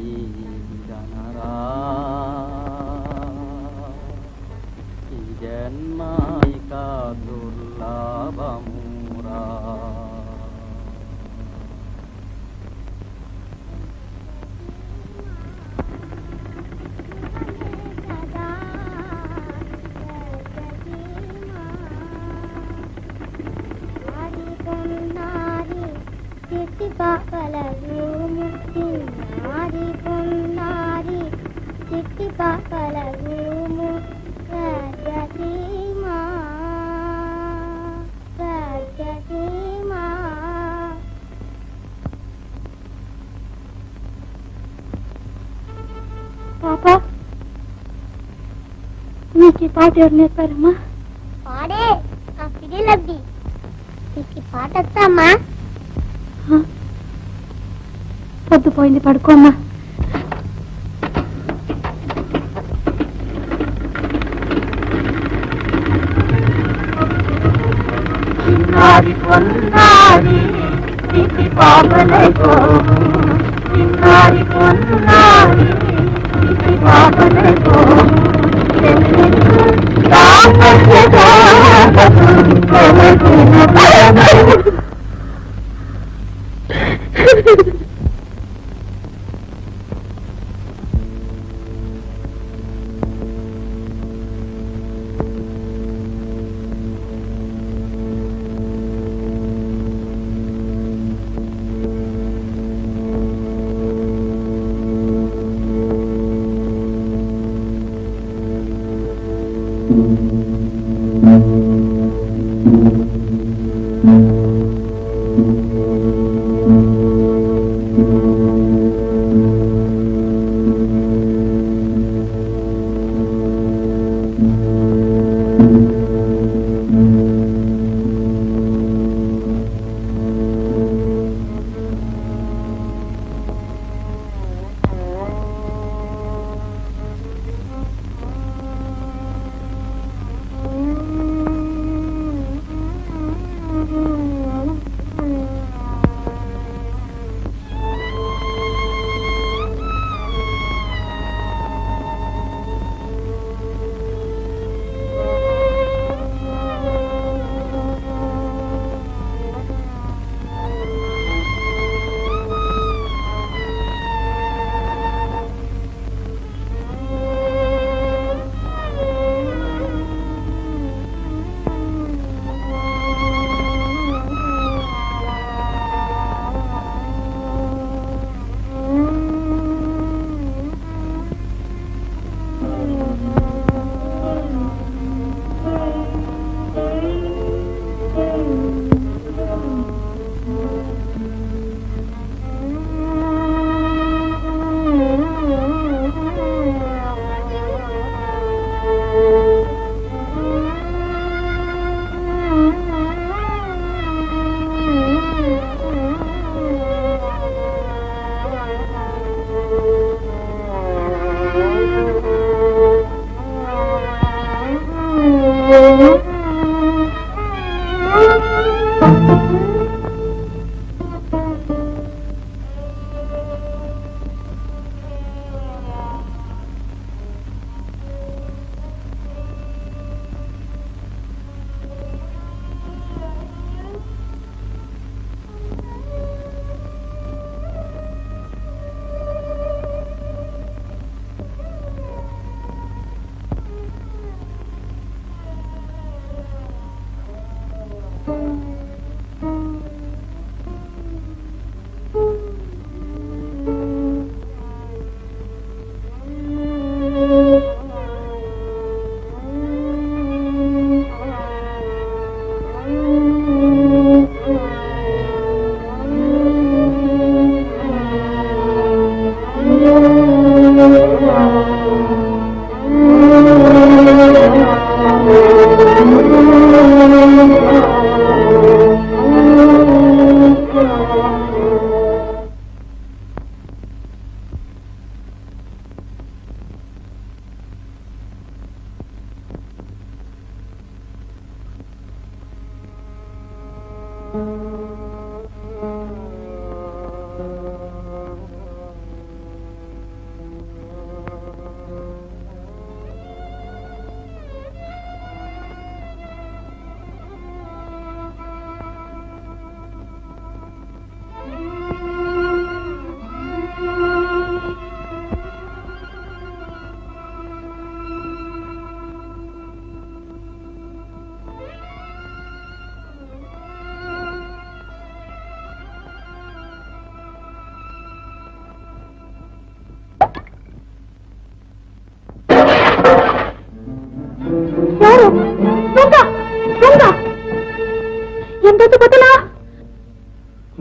S7: జనరా ఈ జన్మాయిక దుర్లభమూరా
S3: చిట్టి పాపలకు ముక్తి నారి పొన్నారి చిట్టి పాపలకు సత్యసీమా సత్యసీమా.
S1: పాప నీకు ఈ పాట ఎవరు నేర్పారమ్మా?
S3: పాడే ఆ పిడిలద్ది. నీకు ఈ పాట వస్తామా?
S1: పొద్దుపోయింది, పడుకోమ్మా.
S7: చిన్నారి పొన్నారి చిట్టి పాపలకో చిన్నారి పొన్నారి చిట్టి పాపలకో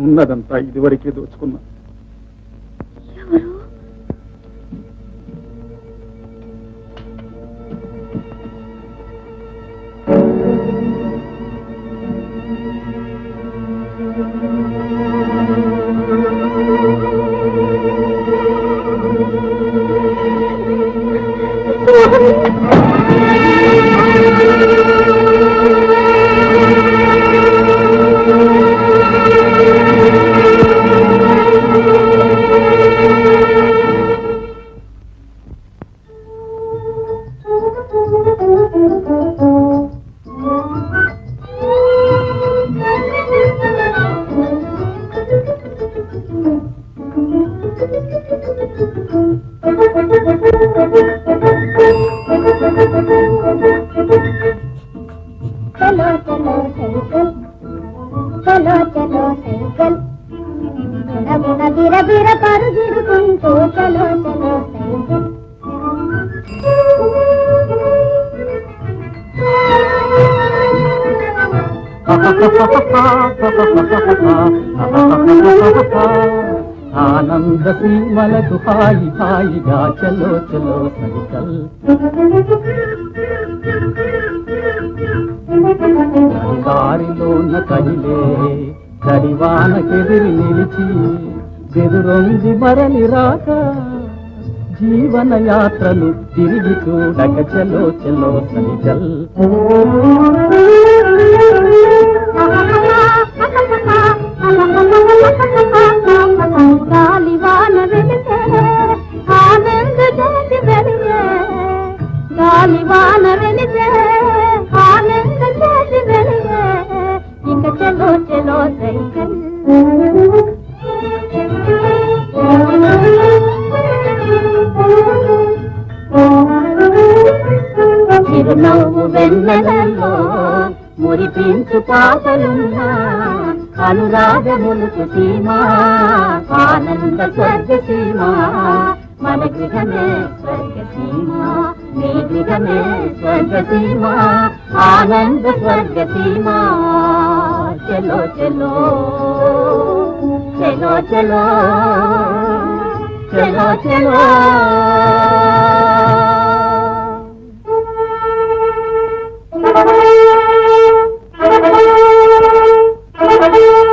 S4: ఉన్నదంతా ఇదివరకే దోచుకున్నా.
S7: ఆనంద సీమలకు హాయి హాయిగా చలో చలో సైకల్ దారిలోన కదిలే కడివానకెదిరి నిలిచి బెదురొంది మరలి రాక జీవన యాత్రలు తిరిగి చూడక చలో చలో సైకల్
S3: గాలివాన వెలిగే ఆనంద జ్యోతి వెలిగే గాలివాన వెలిగే ఆనంద జ్యోతి వెలిగే ఇక చలో చలో సైకిల్ చిరునవ్వు వెన్నెలలో మురిపించు పాపలున్నా అనురాగములకు సీమా ఆనంద స్వర్గ సీమా మన గృహమే స్వర్గ సీమా నీ గృహమే స్వర్గ సీమా ఆనంద స్వర్గ సీమా చలో చలో చలో చలో చలో చలో Thank you.